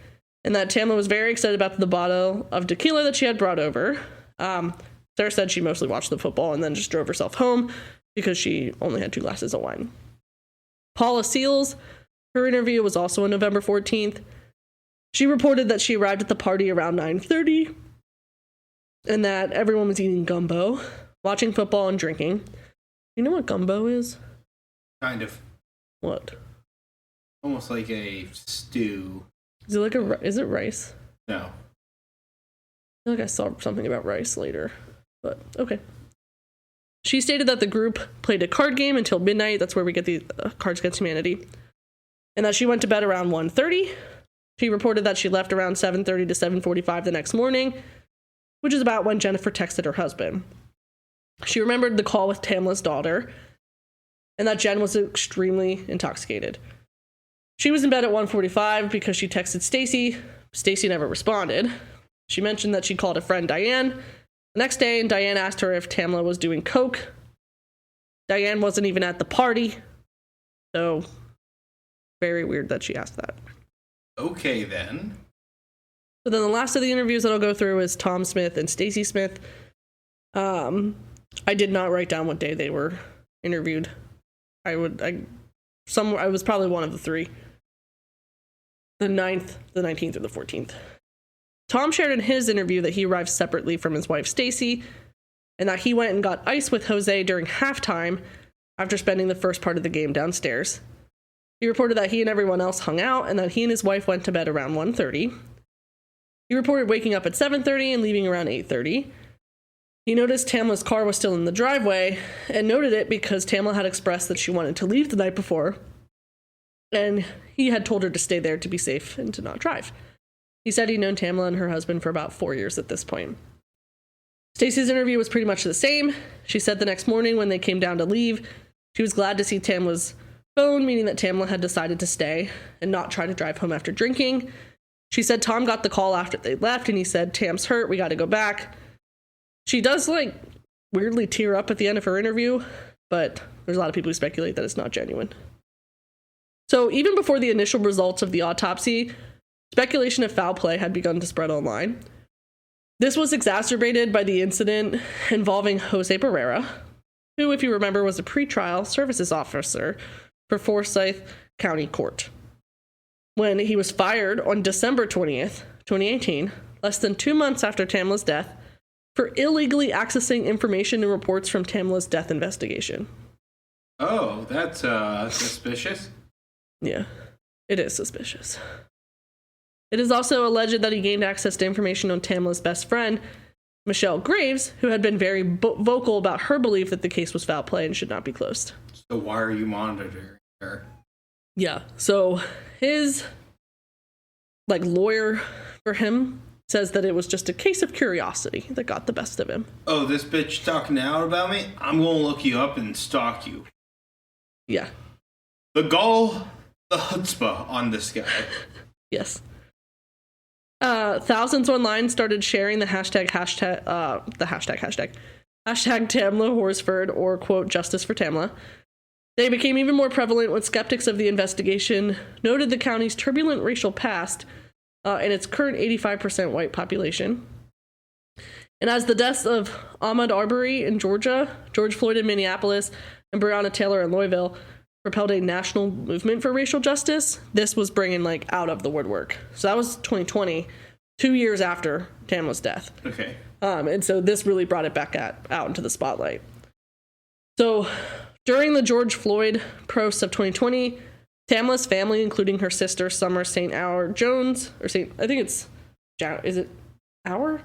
and that Tamla was very excited about the bottle of tequila that she had brought over. Sarah said she mostly watched the football and then just drove herself home because she only had 2 glasses of wine. Paula Seals, her interview was also on November 14th. She reported that she arrived at the party around 9:30 and that everyone was eating gumbo, watching football, and drinking. You know what gumbo is? Kind of. What? Almost like a stew. Is it like is it rice? No. I feel like I saw something about rice later, but okay. She stated that the group played a card game until midnight. That's where we get the Cards Against Humanity. And that she went to bed around 1:30. She reported that she left around 7:30 to 7:45 the next morning, which is about when Jennifer texted her husband. She remembered the call with Tamla's daughter, and that Jen was extremely intoxicated. She was in bed at 1:45 because she texted Stacy. Stacy never responded. She mentioned that she called a friend, Diane, the next day, and Diane asked her if Tamla was doing coke. Diane wasn't even at the party, so very weird that she asked that. Okay, then. So then the last of the interviews that I'll go through is Tom Smith and Stacy Smith. I did not write down what day they were interviewed. I was probably one of the 3. The 9th, the 19th, or the 14th. Tom shared in his interview that he arrived separately from his wife Stacy, and that he went and got ice with Jose during halftime after spending the first part of the game downstairs. He reported that he and everyone else hung out, and that he and his wife went to bed around 1:30. He reported waking up at 7:30 and leaving around 8:30. He noticed Tamla's car was still in the driveway and noted it because Tamla had expressed that she wanted to leave the night before, and he had told her to stay there to be safe and to not drive. He said he'd known Tamla and her husband for about 4 years at this point. Stacy's interview was pretty much the same. She said the next morning when they came down to leave, she was glad to see Tamla's phone, meaning that Tamla had decided to stay and not try to drive home after drinking. She said Tom got the call after they left, and he said, "Tam's hurt, we got to go back." She does, weirdly tear up at the end of her interview, but there's a lot of people who speculate that it's not genuine. So even before the initial results of the autopsy, speculation of foul play had begun to spread online. This was exacerbated by the incident involving Jose Barrera, who, if you remember, was a pretrial services officer for Forsyth County Court, when he was fired on December 20th, 2018, less than 2 months after Tamla's death, for illegally accessing information and reports from Tamla's death investigation. Oh, that's suspicious. Yeah, it is suspicious. It is also alleged that he gained access to information on Tamla's best friend, Michelle Graves, who had been very vocal about her belief that the case was foul play and should not be closed. So why are you monitoring her? Yeah, so his lawyer for him says that it was just a case of curiosity that got the best of him. Oh, this bitch talking out about me? I'm gonna look you up and stalk you. Yeah. The gall, the chutzpah on this guy. Yes. Thousands online started sharing the hashtag Tamla Horsford, or quote, justice for Tamla. They became even more prevalent when skeptics of the investigation noted the county's turbulent racial past and its current 85% white population. And as the deaths of Ahmaud Arbery in Georgia, George Floyd in Minneapolis, and Breonna Taylor in Louisville propelled a national movement for racial justice, this was bringing out of the woodwork. So that was 2020, 2 years after Tamla's death. Okay. And so this really brought it back out into the spotlight. So during the George Floyd protests of 2020, Tamla's family, including her sister Summer St. Hour Jones, or is it Hour?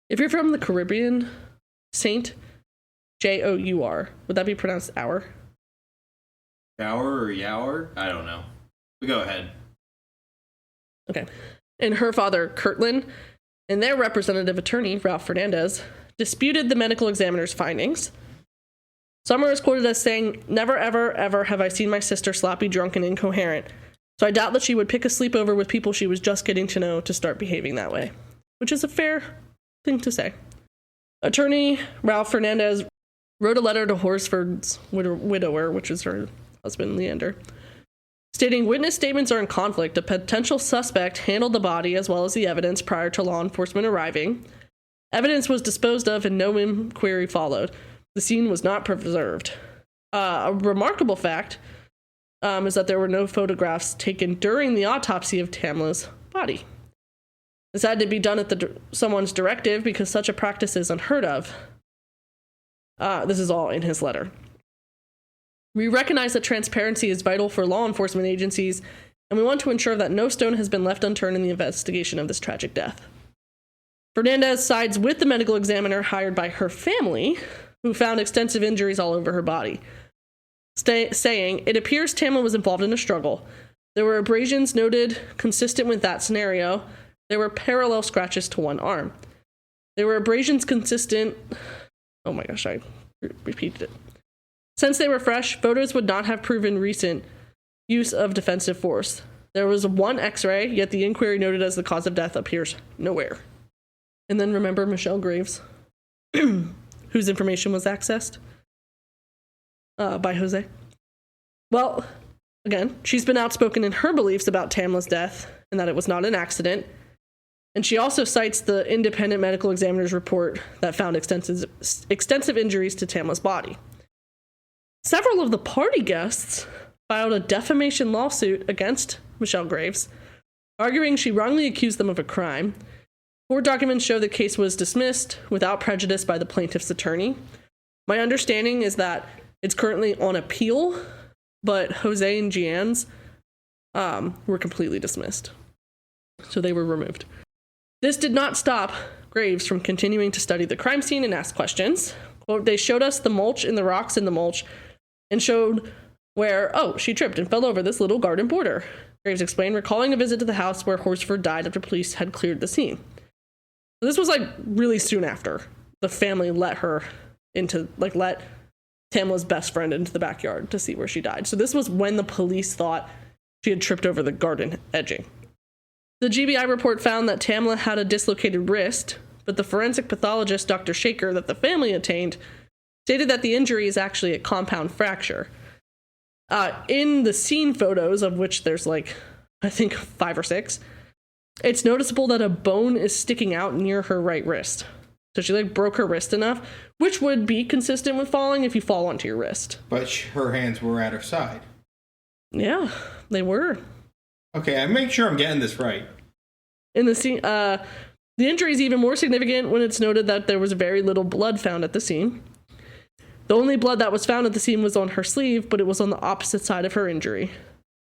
If you're from the Caribbean, Saint, Jour, would that be pronounced Hour? Yower or Yower? I don't know. We go ahead. Okay. And her father, Kirtland, and their representative attorney, Ralph Fernandez, disputed the medical examiner's findings. Summer is quoted as saying, "Never, ever, ever have I seen my sister sloppy, drunk, and incoherent, so I doubt that she would pick a sleepover with people she was just getting to know to start behaving that way," which is a fair thing to say. Attorney Ralph Fernandez wrote a letter to Horsford's widower, which is her husband, Leander, stating witness statements are in conflict. A potential suspect handled the body as well as the evidence prior to law enforcement arriving. Evidence was disposed of and no inquiry followed. The scene was not preserved. A remarkable fact is that there were no photographs taken during the autopsy of Tamla's body. This had to be done at someone's directive because such a practice is unheard of. This is all in his letter. We recognize that transparency is vital for law enforcement agencies, and we want to ensure that no stone has been left unturned in the investigation of this tragic death. Fernandez sides with the medical examiner hired by her family, who found extensive injuries all over her body, saying, "It appears Tamla was involved in a struggle. There were abrasions noted consistent with that scenario. There were parallel scratches to one arm. There were abrasions consistent..." Oh my gosh, I repeated it. "Since they were fresh, photos would not have proven recent use of defensive force. There was one x-ray, yet the inquiry noted as the cause of death appears nowhere." And then remember Michelle Graves, whose information was accessed by Jose. Well, again, she's been outspoken in her beliefs about Tamla's death and that it was not an accident. And she also cites the independent medical examiner's report that found extensive injuries to Tamla's body. Several of the party guests filed a defamation lawsuit against Michelle Graves, arguing she wrongly accused them of a crime. Court documents show the case was dismissed without prejudice by the plaintiff's attorney. My understanding is that it's currently on appeal, but Jose and Gian's were completely dismissed. So they were removed. This did not stop Graves from continuing to study the crime scene and ask questions. Quote, they showed us the mulch and the rocks in the mulch and showed where, she tripped and fell over this little garden border. Graves explained, recalling a visit to the house where Horsford died after police had cleared the scene. So this was really soon after the family let Tamla's best friend into the backyard to see where she died. So this was when the police thought she had tripped over the garden edging. The GBI report found that Tamla had a dislocated wrist, but the forensic pathologist, Dr. Shaker, that the family obtained, stated that the injury is actually a compound fracture. In the scene photos, of which there's I think 5 or 6, it's noticeable that a bone is sticking out near her right wrist. So she broke her wrist enough, which would be consistent with falling if you fall onto your wrist. But her hands were at her side. Yeah, they were. Okay, I make sure I'm getting this right. In the scene, the injury is even more significant when it's noted that there was very little blood found at the scene. The only blood that was found at the scene was on her sleeve, but it was on the opposite side of her injury.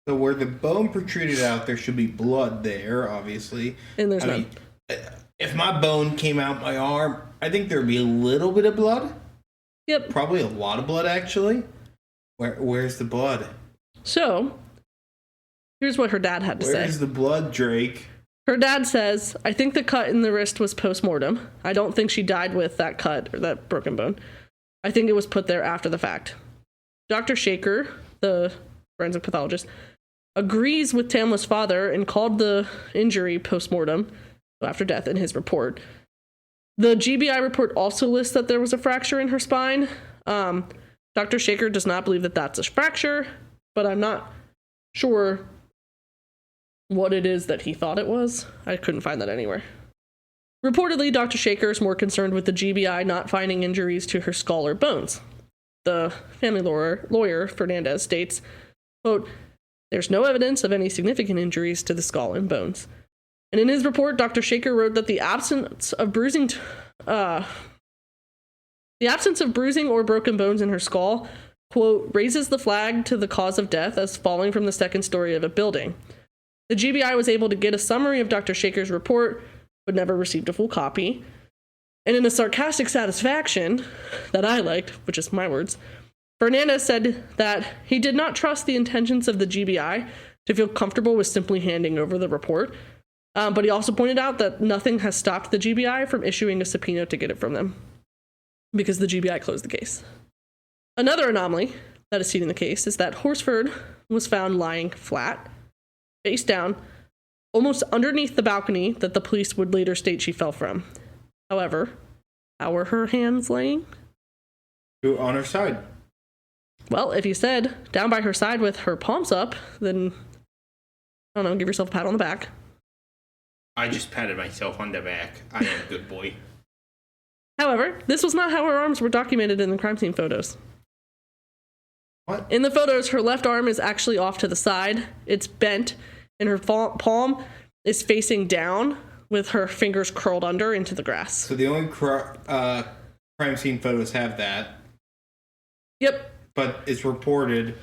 So where the bone protruded out, there should be blood there, obviously. And there's none. If my bone came out my arm, I think there'd be a little bit of blood. Yep. Probably a lot of blood, actually. Where's the blood? So, here's what her dad had to say. Where's the blood, Drake? Her dad says, I think the cut in the wrist was post-mortem. I don't think she died with that cut or that broken bone. I think it was put there after the fact. Dr. Shaker, the forensic pathologist, agrees with Tamla's father and called the injury post-mortem, after death, in his report. The GBI report also lists that there was a fracture in her spine. Dr. Shaker does not believe that that's a fracture, but I'm not sure what it is that he thought it was. I couldn't find that anywhere. Reportedly, Dr. Shaker is more concerned with the GBI not finding injuries to her skull or bones. The family lawyer, Fernandez, states, quote, there's no evidence of any significant injuries to the skull and bones. And in his report, Dr. Shaker wrote that the absence of bruising or broken bones in her skull, quote, raises the flag to the cause of death as falling from the second story of a building. The GBI was able to get a summary of Dr. Shaker's report, but never received a full copy. And in a sarcastic satisfaction that I liked, which is my words, Fernandez said that he did not trust the intentions of the GBI to feel comfortable with simply handing over the report. But he also pointed out that nothing has stopped the GBI from issuing a subpoena to get it from them, because the GBI closed the case. Another anomaly that is seen in the case is that Horsford was found lying flat, face down, almost underneath the balcony that the police would later state she fell from. However, how were her hands laying? On her side. Well, if you said down by her side with her palms up, then, I don't know, give yourself a pat on the back. I just patted myself on the back. I am a good boy. However, this was not how her arms were documented in the crime scene photos. What? In the photos, her left arm is actually off to the side. It's bent, and her palm is facing down with her fingers curled under into the grass. So the only crime scene photos have that. Yep. But it's reported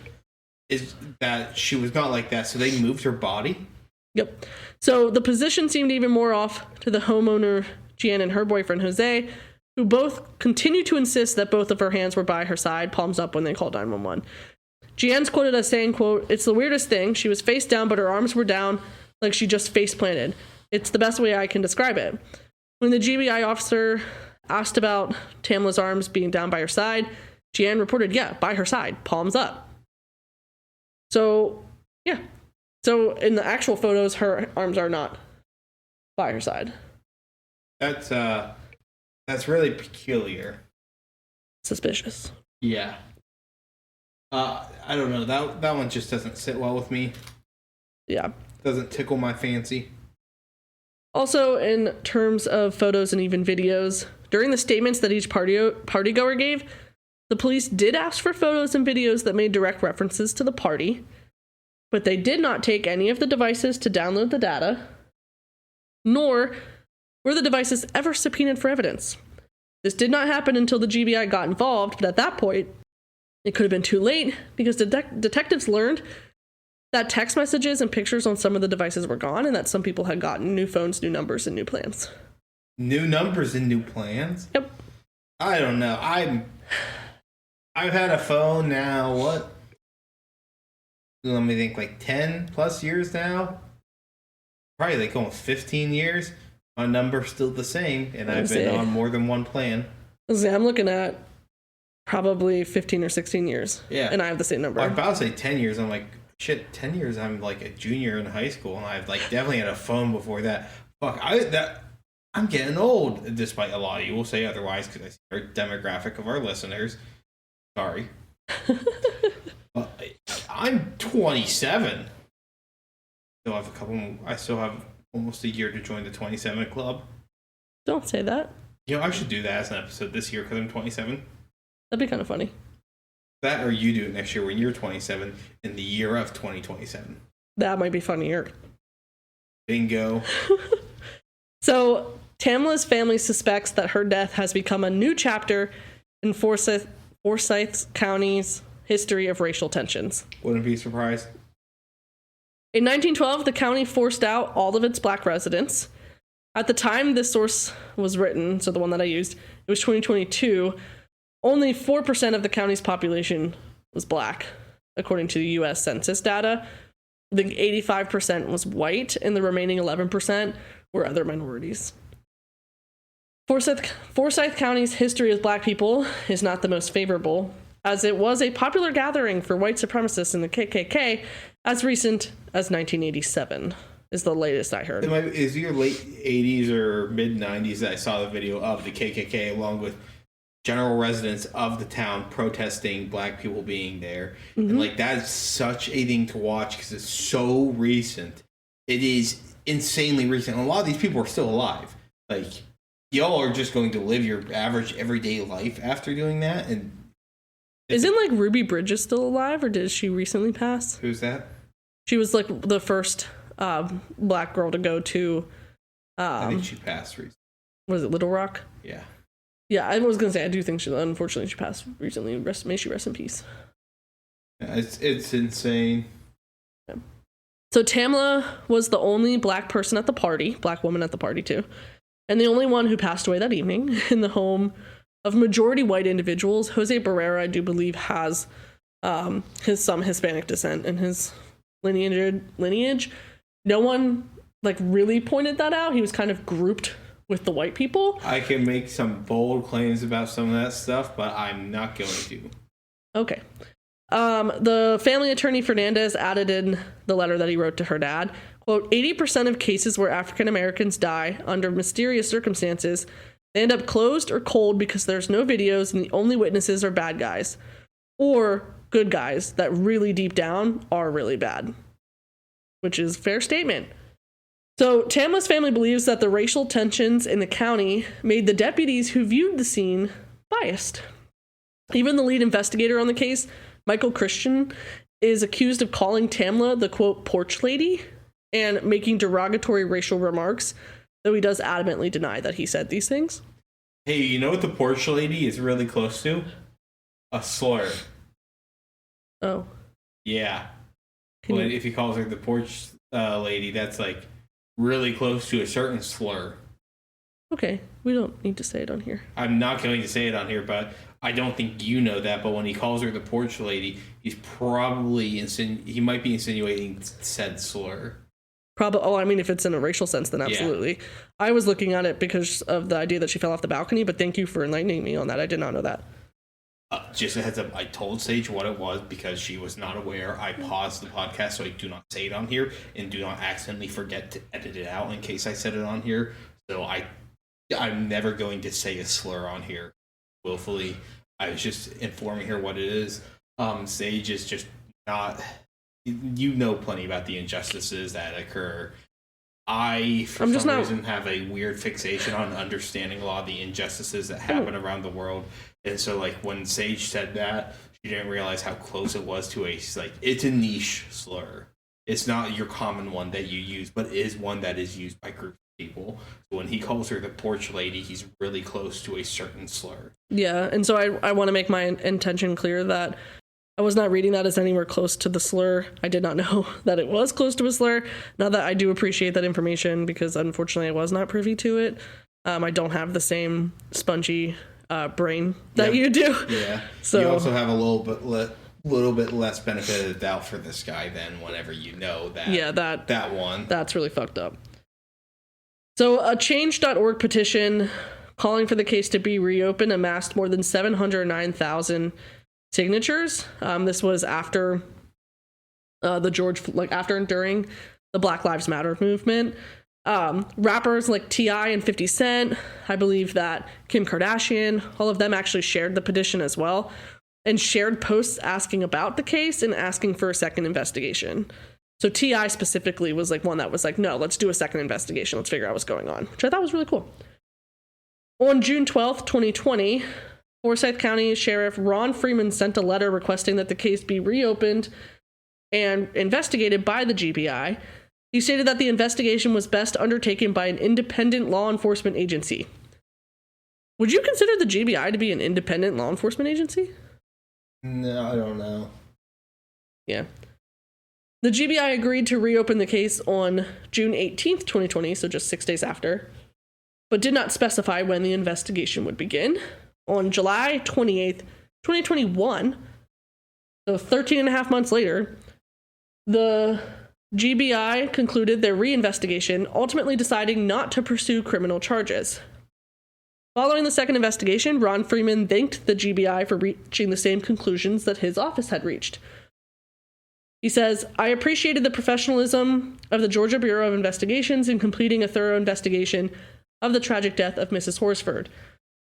is that she was not like that, so they moved her body? Yep. So the position seemed even more off to the homeowner, Jeanne, and her boyfriend, Jose, who both continued to insist that both of her hands were by her side, palms up, when they called 911. Jeanne's quoted as saying, quote, it's the weirdest thing. She was face down, but her arms were down like she just face planted. It's the best way I can describe it. When the GBI officer asked about Tamla's arms being down by her side, Jeanne reported, yeah, by her side, palms up. So, yeah. So in the actual photos, her arms are not by her side. That's really peculiar. Suspicious. Yeah. I don't know. That one just doesn't sit well with me. Yeah. Doesn't tickle my fancy. Also, in terms of photos and even videos, during the statements that each partygoer gave, the police did ask for photos and videos that made direct references to the party, but they did not take any of the devices to download the data, nor were the devices ever subpoenaed for evidence. This did not happen until the GBI got involved, but at that point, it could have been too late because detectives learned that text messages and pictures on some of the devices were gone and that some people had gotten new phones, new numbers, and new plans. New numbers and new plans? Yep. I don't know. I've had a phone now, what? Let me think, like 10 plus years now? Probably like almost 15 years. My number's still the same, and I've been on more than one plan. I'm looking at probably 15 or 16 years. Yeah. And I have the same number. I'm about to say 10 years. I'm like, shit, 10 years, I'm like a junior in high school, and I've like definitely had a phone before that. Fuck, I'm getting old, despite a lot of you will say otherwise, because I see our demographic of our listeners. Sorry. I'm 27. I still have almost a year to join the 27 club. Don't say that. You know, I should do that as an episode this year because I'm 27. That'd be kind of funny. That, or you do it next year when you're 27 in the year of 2027. That might be funnier. Bingo. So, Tamla's family suspects that her death has become a new chapter in Forsyth County's history of racial tensions. Wouldn't be surprised. In 1912, the county forced out all of its black residents. At the time this source was written, so the one that I used, it was 2022, only 4% of the county's population was black, according to the U.S. Census data. The 85% was white, and the remaining 11% were other minorities. Forsyth County's history with black people is not the most favorable, as it was a popular gathering for white supremacists in the KKK as recent as 1987, is the latest I heard. Is your late 80s or mid 90s that I saw the video of the KKK along with general residents of the town protesting black people being there. Mm-hmm. And like, that's such a thing to watch because it's so recent. It is insanely recent. And a lot of these people are still alive. Like, y'all are just going to live your average everyday life after doing that. And isn't like Ruby Bridges still alive, or did she recently pass? Who's that? She was like the first black girl to go to. I think she passed recently. Was it Little Rock? Yeah. Yeah, I was gonna say I do think unfortunately she passed recently. May she rest in peace. Yeah, it's insane. Yeah. So Tamla was the only black person at the party, black woman at the party too, and the only one who passed away that evening in the home of majority white individuals. Jose Barrera, I do believe, has some Hispanic descent in his lineage. No one like really pointed that out. He was kind of grouped with the white people. I can make some bold claims about some of that stuff, but I'm not going to. Okay. The family attorney Fernandez added in the letter that he wrote to her dad, quote, 80% of cases where African Americans die under mysterious circumstances, they end up closed or cold because there's no videos and the only witnesses are bad guys or good guys that really deep down are really bad, which is a fair statement. So Tamla's family believes that the racial tensions in the county made the deputies who viewed the scene biased. Even the lead investigator on the case, Michael Christian, is accused of calling Tamla the, quote, porch lady and making derogatory racial remarks, though he does adamantly deny that he said these things. Hey, you know what the porch lady is really close to? A slur. Oh. Yeah. If he calls her the porch lady, that's like really close to a certain slur. Okay, we don't need to say it on here. I'm not going to say it on here, but I don't think you know that. But when he calls her the porch lady, he's probably he might be insinuating said slur. Probably. Oh, I mean, if it's in a racial sense, then absolutely. Yeah. I was looking at it because of the idea that she fell off the balcony, but thank you for enlightening me on that. I did not know that. Just a heads up, I told Sage what it was because she was not aware. I paused the podcast so I do not say it on here and do not accidentally forget to edit it out in case I said it on here. So I'm never going to say a slur on here willfully. I was just informing her what it is. Sage is just not... You know plenty about the injustices that occur. For some reason, have a weird fixation on understanding a lot of the injustices that happen around the world. And so, like, when Sage said that, she didn't realize how close it was to it's a niche slur. It's not your common one that you use, but it is one that is used by groups of people. So when he calls her the porch lady, he's really close to a certain slur. Yeah, and so I want to make my intention clear that I was not reading that as anywhere close to the slur. I did not know that it was close to a slur. Now that I do appreciate that information because unfortunately I was not privy to it. I don't have the same spongy brain that you do. Yeah. So you also have a little bit less benefit of the doubt for this guy than whenever you know that. Yeah, that one. That's really fucked up. So a change.org petition calling for the case to be reopened amassed more than 709,000 signatures. This was after after and during the Black Lives Matter movement. Rappers like T.I. and 50 Cent, I believe that Kim Kardashian, all of them actually shared the petition as well, and shared posts asking about the case and asking for a second investigation. So T.I. specifically was like one that was like, no, let's do a second investigation. Let's figure out what's going on, which I thought was really cool. On June 12th, 2020, Forsyth County Sheriff Ron Freeman sent a letter requesting that the case be reopened and investigated by the GBI. He stated that the investigation was best undertaken by an independent law enforcement agency. Would you consider the GBI to be an independent law enforcement agency? No, I don't know. Yeah. The GBI agreed to reopen the case on June 18th, 2020, so just 6 days after, but did not specify when the investigation would begin. On July 28th, 2021, so 13 and a half months later, the GBI concluded their reinvestigation, ultimately deciding not to pursue criminal charges. Following the second investigation, Ron Freeman thanked the GBI for reaching the same conclusions that his office had reached. He says, I appreciated the professionalism of the Georgia Bureau of Investigations in completing a thorough investigation of the tragic death of Mrs. Horsford.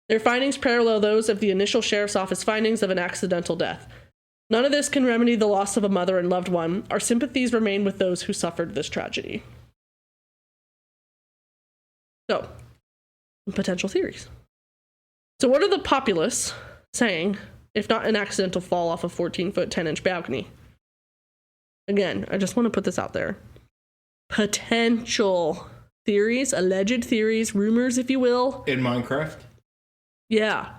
Their findings parallel those of the initial sheriff's office findings of an accidental death. None of this can remedy the loss of a mother and loved one. Our sympathies remain with those who suffered this tragedy. So, potential theories. So what are the populace saying, if not an accidental fall off a 14-foot, 10-inch balcony? Again, I just want to put this out there. Potential theories, alleged theories, rumors, if you will. In Minecraft? Yeah.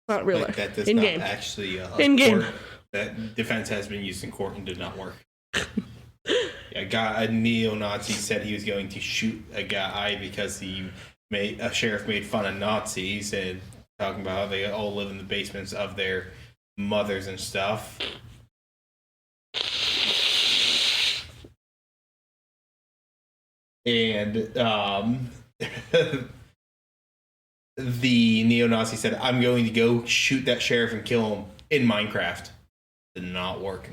Not real life. That does in not game. actually in game. Court. That defense has been used in court and did not work. A neo-Nazi said he was going to shoot a guy because a sheriff made fun of Nazis and talking about how they all live in the basements of their mothers and stuff. And the neo-Nazi said, I'm going to go shoot that sheriff and kill him in Minecraft. Did not work.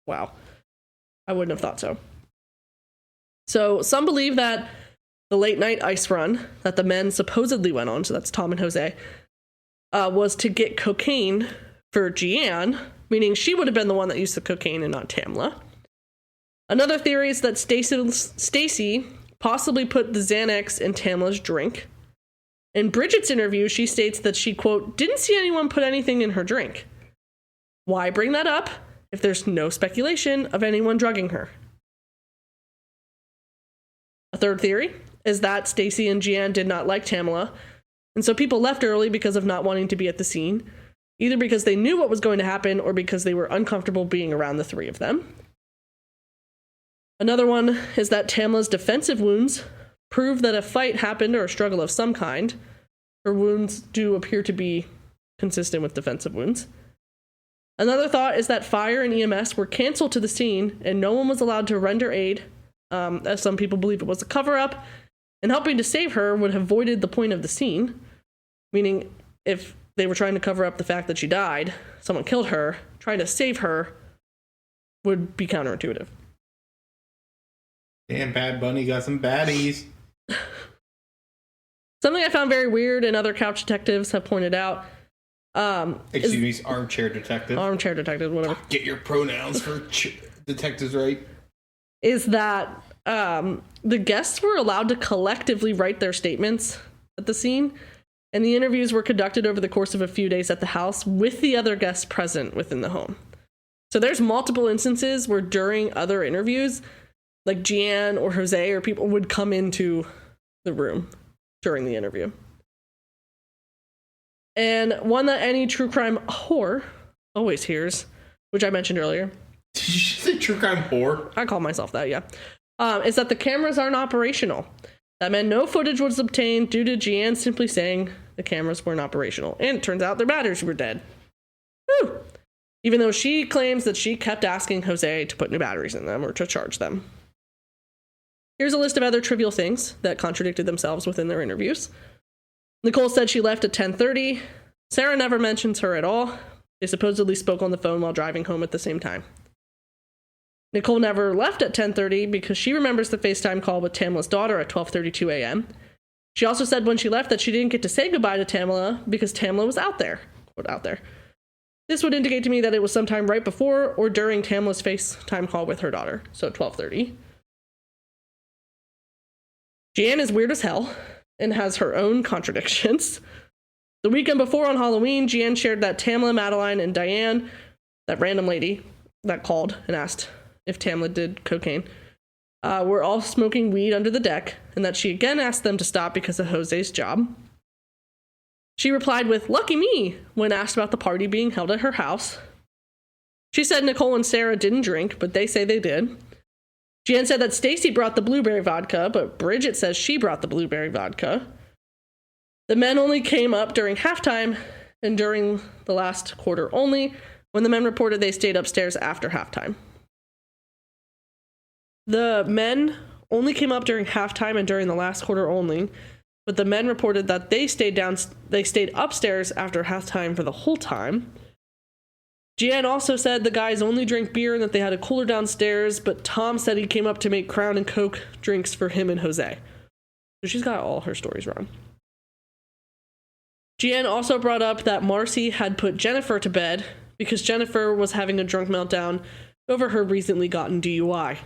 Wow. I wouldn't have thought so. So some believe that the late night ice run that the men supposedly went on, so that's Tom and Jose, was to get cocaine for Jeanne, meaning she would have been the one that used the cocaine and not Tamla. Another theory is that Stacy possibly put the Xanax in Tamla's drink. In Bridget's interview, she states that she, quote, didn't see anyone put anything in her drink. Why bring that up if there's no speculation of anyone drugging her? A third theory is that Stacy and Jeanne did not like Tamla, and so people left early because of not wanting to be at the scene, either because they knew what was going to happen or because they were uncomfortable being around the three of them. Another one is that Tamla's defensive wounds prove that a fight happened or a struggle of some kind. Her wounds do appear to be consistent with defensive wounds. Another thought is that fire and EMS were canceled to the scene and no one was allowed to render aid, as some people believe it was a cover-up, and helping to save her would have voided the point of the scene, meaning if they were trying to cover up the fact that she died, someone killed her, trying to save her would be counterintuitive. Damn, Bad Bunny got some baddies. Something I found very weird and other couch detectives have pointed out. Excuse me, armchair detective. Armchair detective, whatever. Get your pronouns for detectives right. Is that the guests were allowed to collectively write their statements at the scene, and the interviews were conducted over the course of a few days at the house with the other guests present within the home. So there's multiple instances where during other interviews, like Jeanne or Jose or people would come into the room during the interview. And one that any true crime whore always hears, which I mentioned earlier. Did you say true crime whore? I call myself that, yeah. Is that the cameras aren't operational. That meant no footage was obtained due to Jeanne simply saying the cameras weren't operational. And it turns out their batteries were dead. Whew. Even though she claims that she kept asking Jose to put new batteries in them or to charge them. Here's a list of other trivial things that contradicted themselves within their interviews. Nicole said she left at 10:30. Sarah never mentions her at all. They supposedly spoke on the phone while driving home at the same time. Nicole never left at 10:30 because she remembers the FaceTime call with Tamla's daughter at 12:32 a.m. She also said when she left that she didn't get to say goodbye to Tamla because Tamla was out there. Quote, out there. This would indicate to me that it was sometime right before or during Tamla's FaceTime call with her daughter, so 12:30. Jeanne is weird as hell and has her own contradictions. The weekend before on Halloween, Jeanne shared that Tamla, Madeline, and Diane, that random lady that called and asked if Tamla did cocaine, were all smoking weed under the deck, and that she again asked them to stop because of Jose's job. She replied with, "Lucky me," when asked about the party being held at her house. She said Nicole and Sarah didn't drink, but they say they did. Jeanne said that Stacy brought the blueberry vodka, but Bridget says she brought the blueberry vodka. The men only came up during halftime and during the last quarter only, when the men reported they stayed upstairs after halftime. The men only came up during halftime and during the last quarter only, but the men reported that they stayed upstairs after halftime for the whole time. Jeanne also said the guys only drank beer and that they had a cooler downstairs, but Tom said he came up to make Crown and Coke drinks for him and Jose. So she's got all her stories wrong. Jeanne also brought up that Marcy had put Jennifer to bed because Jennifer was having a drunk meltdown over her recently gotten DUI.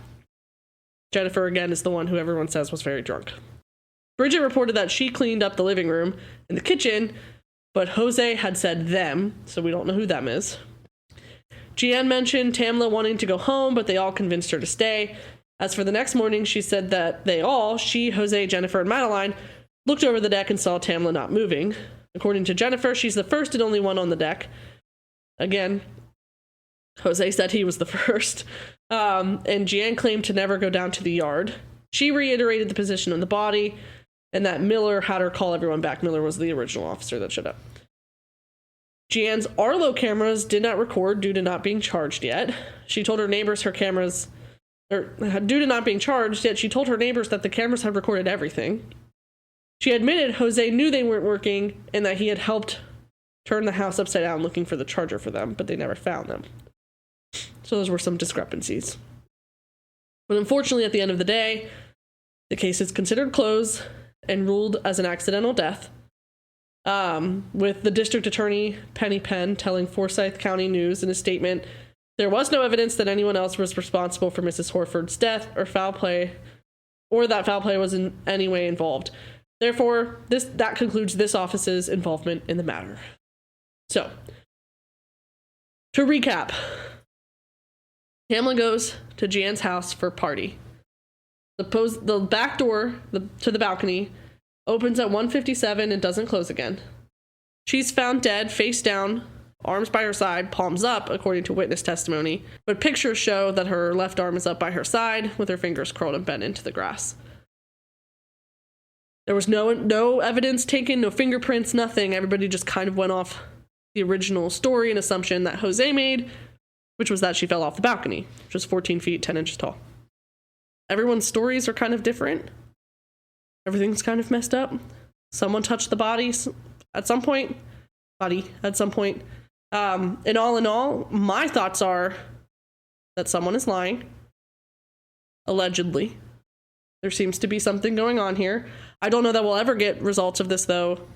Jennifer, again, is the one who everyone says was very drunk. Bridget reported that she cleaned up the living room and the kitchen, but Jose had said them, so we don't know who them is. Jeanne mentioned Tamla wanting to go home, but they all convinced her to stay. As for the next morning, she said that they all, she, Jose, Jennifer, and Madeline, looked over the deck and saw Tamla not moving. According to Jennifer, she's the first and only one on the deck. Again, Jose said he was the first. And Jeanne claimed to never go down to the yard. She reiterated the position of the body and that Miller had her call everyone back. Miller was the original officer that showed up. Jeanne's Arlo cameras did not record due to not being charged yet. She told her neighbors her cameras, due to not being charged yet, she told her neighbors that the cameras had recorded everything. She admitted Jose knew they weren't working and that he had helped turn the house upside down looking for the charger for them, but they never found them. So those were some discrepancies. But unfortunately, at the end of the day, the case is considered closed and ruled as an accidental death, with the district attorney, Penny Penn, telling Forsyth County News in a statement, "There was no evidence that anyone else was responsible for Mrs. Horsford's death or foul play, or that foul play was in any way involved. Therefore, that concludes this office's involvement in the matter." So, to recap, Tamla goes to Jeanne's house for a party. The back door to the balcony opens at 1:57 and doesn't close again. She's found dead, face down, arms by her side, palms up, according to witness testimony, but pictures show that her left arm is up by her side with her fingers curled and bent into the grass. There was no evidence taken, no fingerprints, nothing. Everybody just kind of went off the original story and assumption that Jose made, which was that she fell off the balcony, which was 14 feet, 10 inches tall. Everyone's stories are kind of different. Everything's kind of messed up. Someone touched the bodies at some point. And all in all, my thoughts are that someone is lying. Allegedly. There seems to be something going on here. I don't know that we'll ever get results of this, though,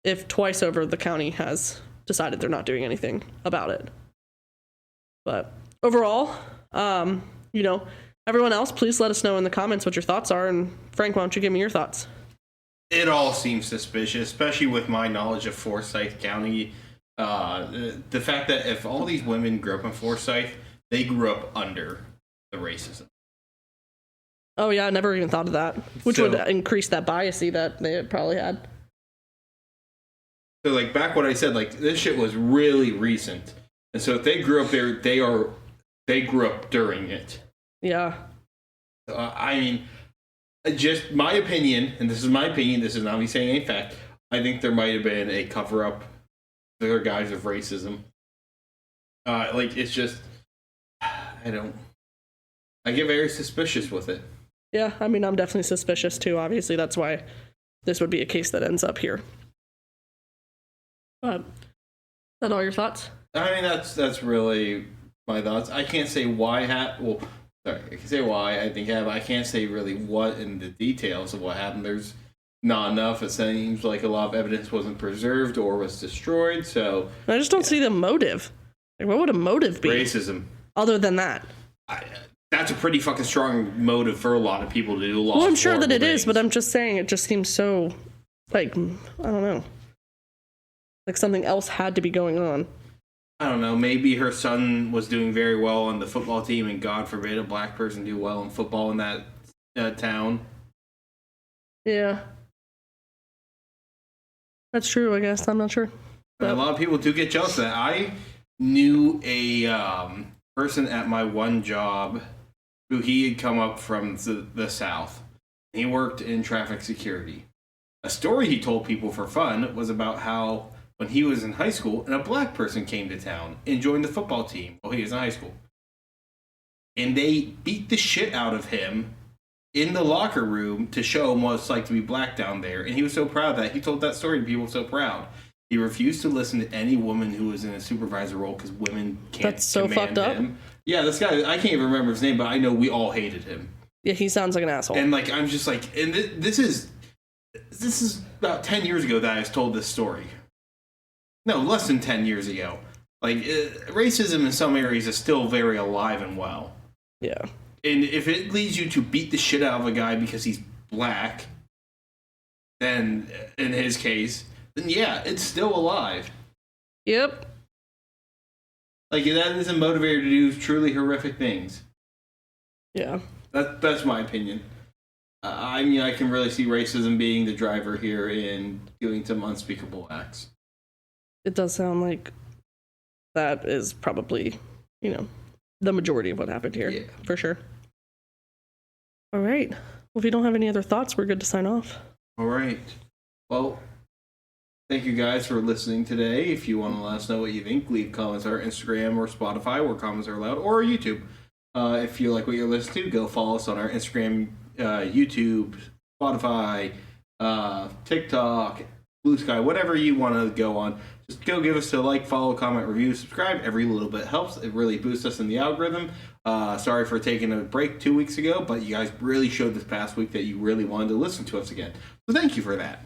if twice over the county has decided they're not doing anything about it. But overall, everyone else, please let us know in the comments what your thoughts are. And Frank, why don't you give me your thoughts? It all seems suspicious, especially with my knowledge of Forsyth County. The fact that if all these women grew up in Forsyth, they grew up under the racism. Oh, yeah, I never even thought of that, which would increase that biasy that they probably had. So, back what I said, this shit was really recent. And so if they grew up there, they grew up during it. Yeah. I mean, Just my opinion, and this is my opinion, this is not me saying any fact, I think there might have been a cover-up their guise of racism. It's just, I get very suspicious with it. Yeah, I mean, I'm definitely suspicious too. Obviously, that's why this would be a case that ends up here. Is that all your thoughts? I mean, that's really my thoughts. I can't say why I can say why I think happened. I can't say really what in the details of what happened. There's not enough. It seems like a lot of evidence wasn't preserved or was destroyed, so... I just don't see the motive. Like, what would a motive be? Racism. Other than that. That's a pretty fucking strong motive for a lot of people to do a lot Well, I'm of sure that it horrible is, things. but I'm just saying it just seems so, like, I don't know. Like something else had to be going on. I don't know. Maybe her son was doing very well on the football team, and God forbid a black person do well in football in that town. Yeah. That's true, I guess. I'm not sure. A lot of people do get jealous of that. I knew a person at my one job who he had come up from the South. He worked in traffic security. A story he told people for fun was about how when he was in high school and a black person came to town and joined the football team while he was in high school. And they beat the shit out of him in the locker room to show him what it's like to be black down there. And he was so proud that he told that story to people so proud. He refused to listen to any woman who was in a supervisor role because women can't. That's so command fucked up. him. Yeah, this guy, I can't even remember his name, but I know we all hated him. Yeah, he sounds like an asshole. And like, I'm just like, and this is about 10 years ago that I was told this story. No, less than 10 years ago. Like, racism in some areas is still very alive and well. Yeah. And if it leads you to beat the shit out of a guy because he's black, then in his case, then yeah, it's still alive. Yep. Like, that is a motivator to do truly horrific things. Yeah. That's my opinion. I mean, I can really see racism being the driver here in doing some unspeakable acts. It does sound like that is probably, the majority of what happened here. Yeah. For sure. All right. Well, if you don't have any other thoughts, we're good to sign off. All right. Well, thank you guys for listening today. If you want to let us know what you think, leave comments on our Instagram or Spotify, where comments are allowed, or YouTube. If you like what you're listening to, go follow us on our Instagram, YouTube, Spotify, TikTok, Blue Sky, whatever you want to go on. Just go give us a like, follow, comment, review, subscribe. Every little bit helps. It really boosts us in the algorithm. Sorry for taking a break 2 weeks ago, but you guys really showed this past week that you really wanted to listen to us again. So thank you for that.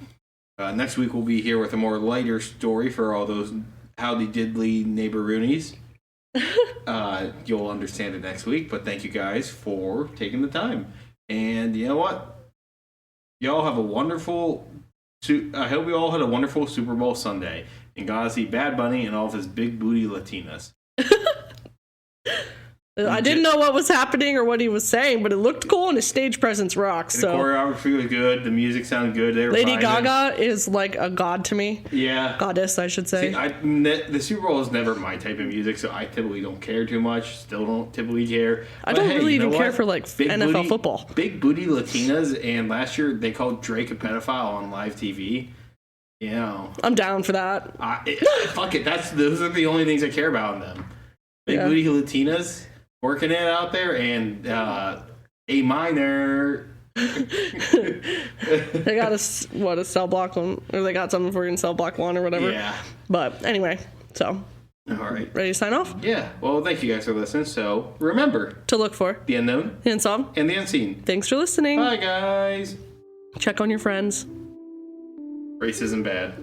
Next week we'll be here with a more lighter story for all those howdy diddly neighborroonies. You'll understand it next week, but thank you guys for taking the time. And you know what? Y'all have a wonderful... I hope you all had a wonderful Super Bowl Sunday. And got to see Bad Bunny and all of his big booty Latinas. I didn't know what was happening or what he was saying, but it looked cool and his stage presence rocks. The choreography was good. The music sounded good. They were Lady vibing. Gaga is like a god to me. Yeah. Goddess, I should say. See, the Super Bowl is never my type of music, so I typically don't care too much. Still don't typically care. I don't really even care for like Big NFL booty, football. Big booty Latinas, and last year they called Drake a pedophile on live TV. You know, I'm down for that. Fuck it. Those are the only things I care about in them. Big booty Latinas working it out there, and A minor. They got a cell block one, or they got something for you in cell block one or whatever. Yeah. But anyway, so. All right. Ready to sign off? Yeah. Well, thank you guys for listening. So remember To look for the unknown, the unsolved, and the unseen. Thanks for listening. Bye, guys. Check on your friends. Racism bad.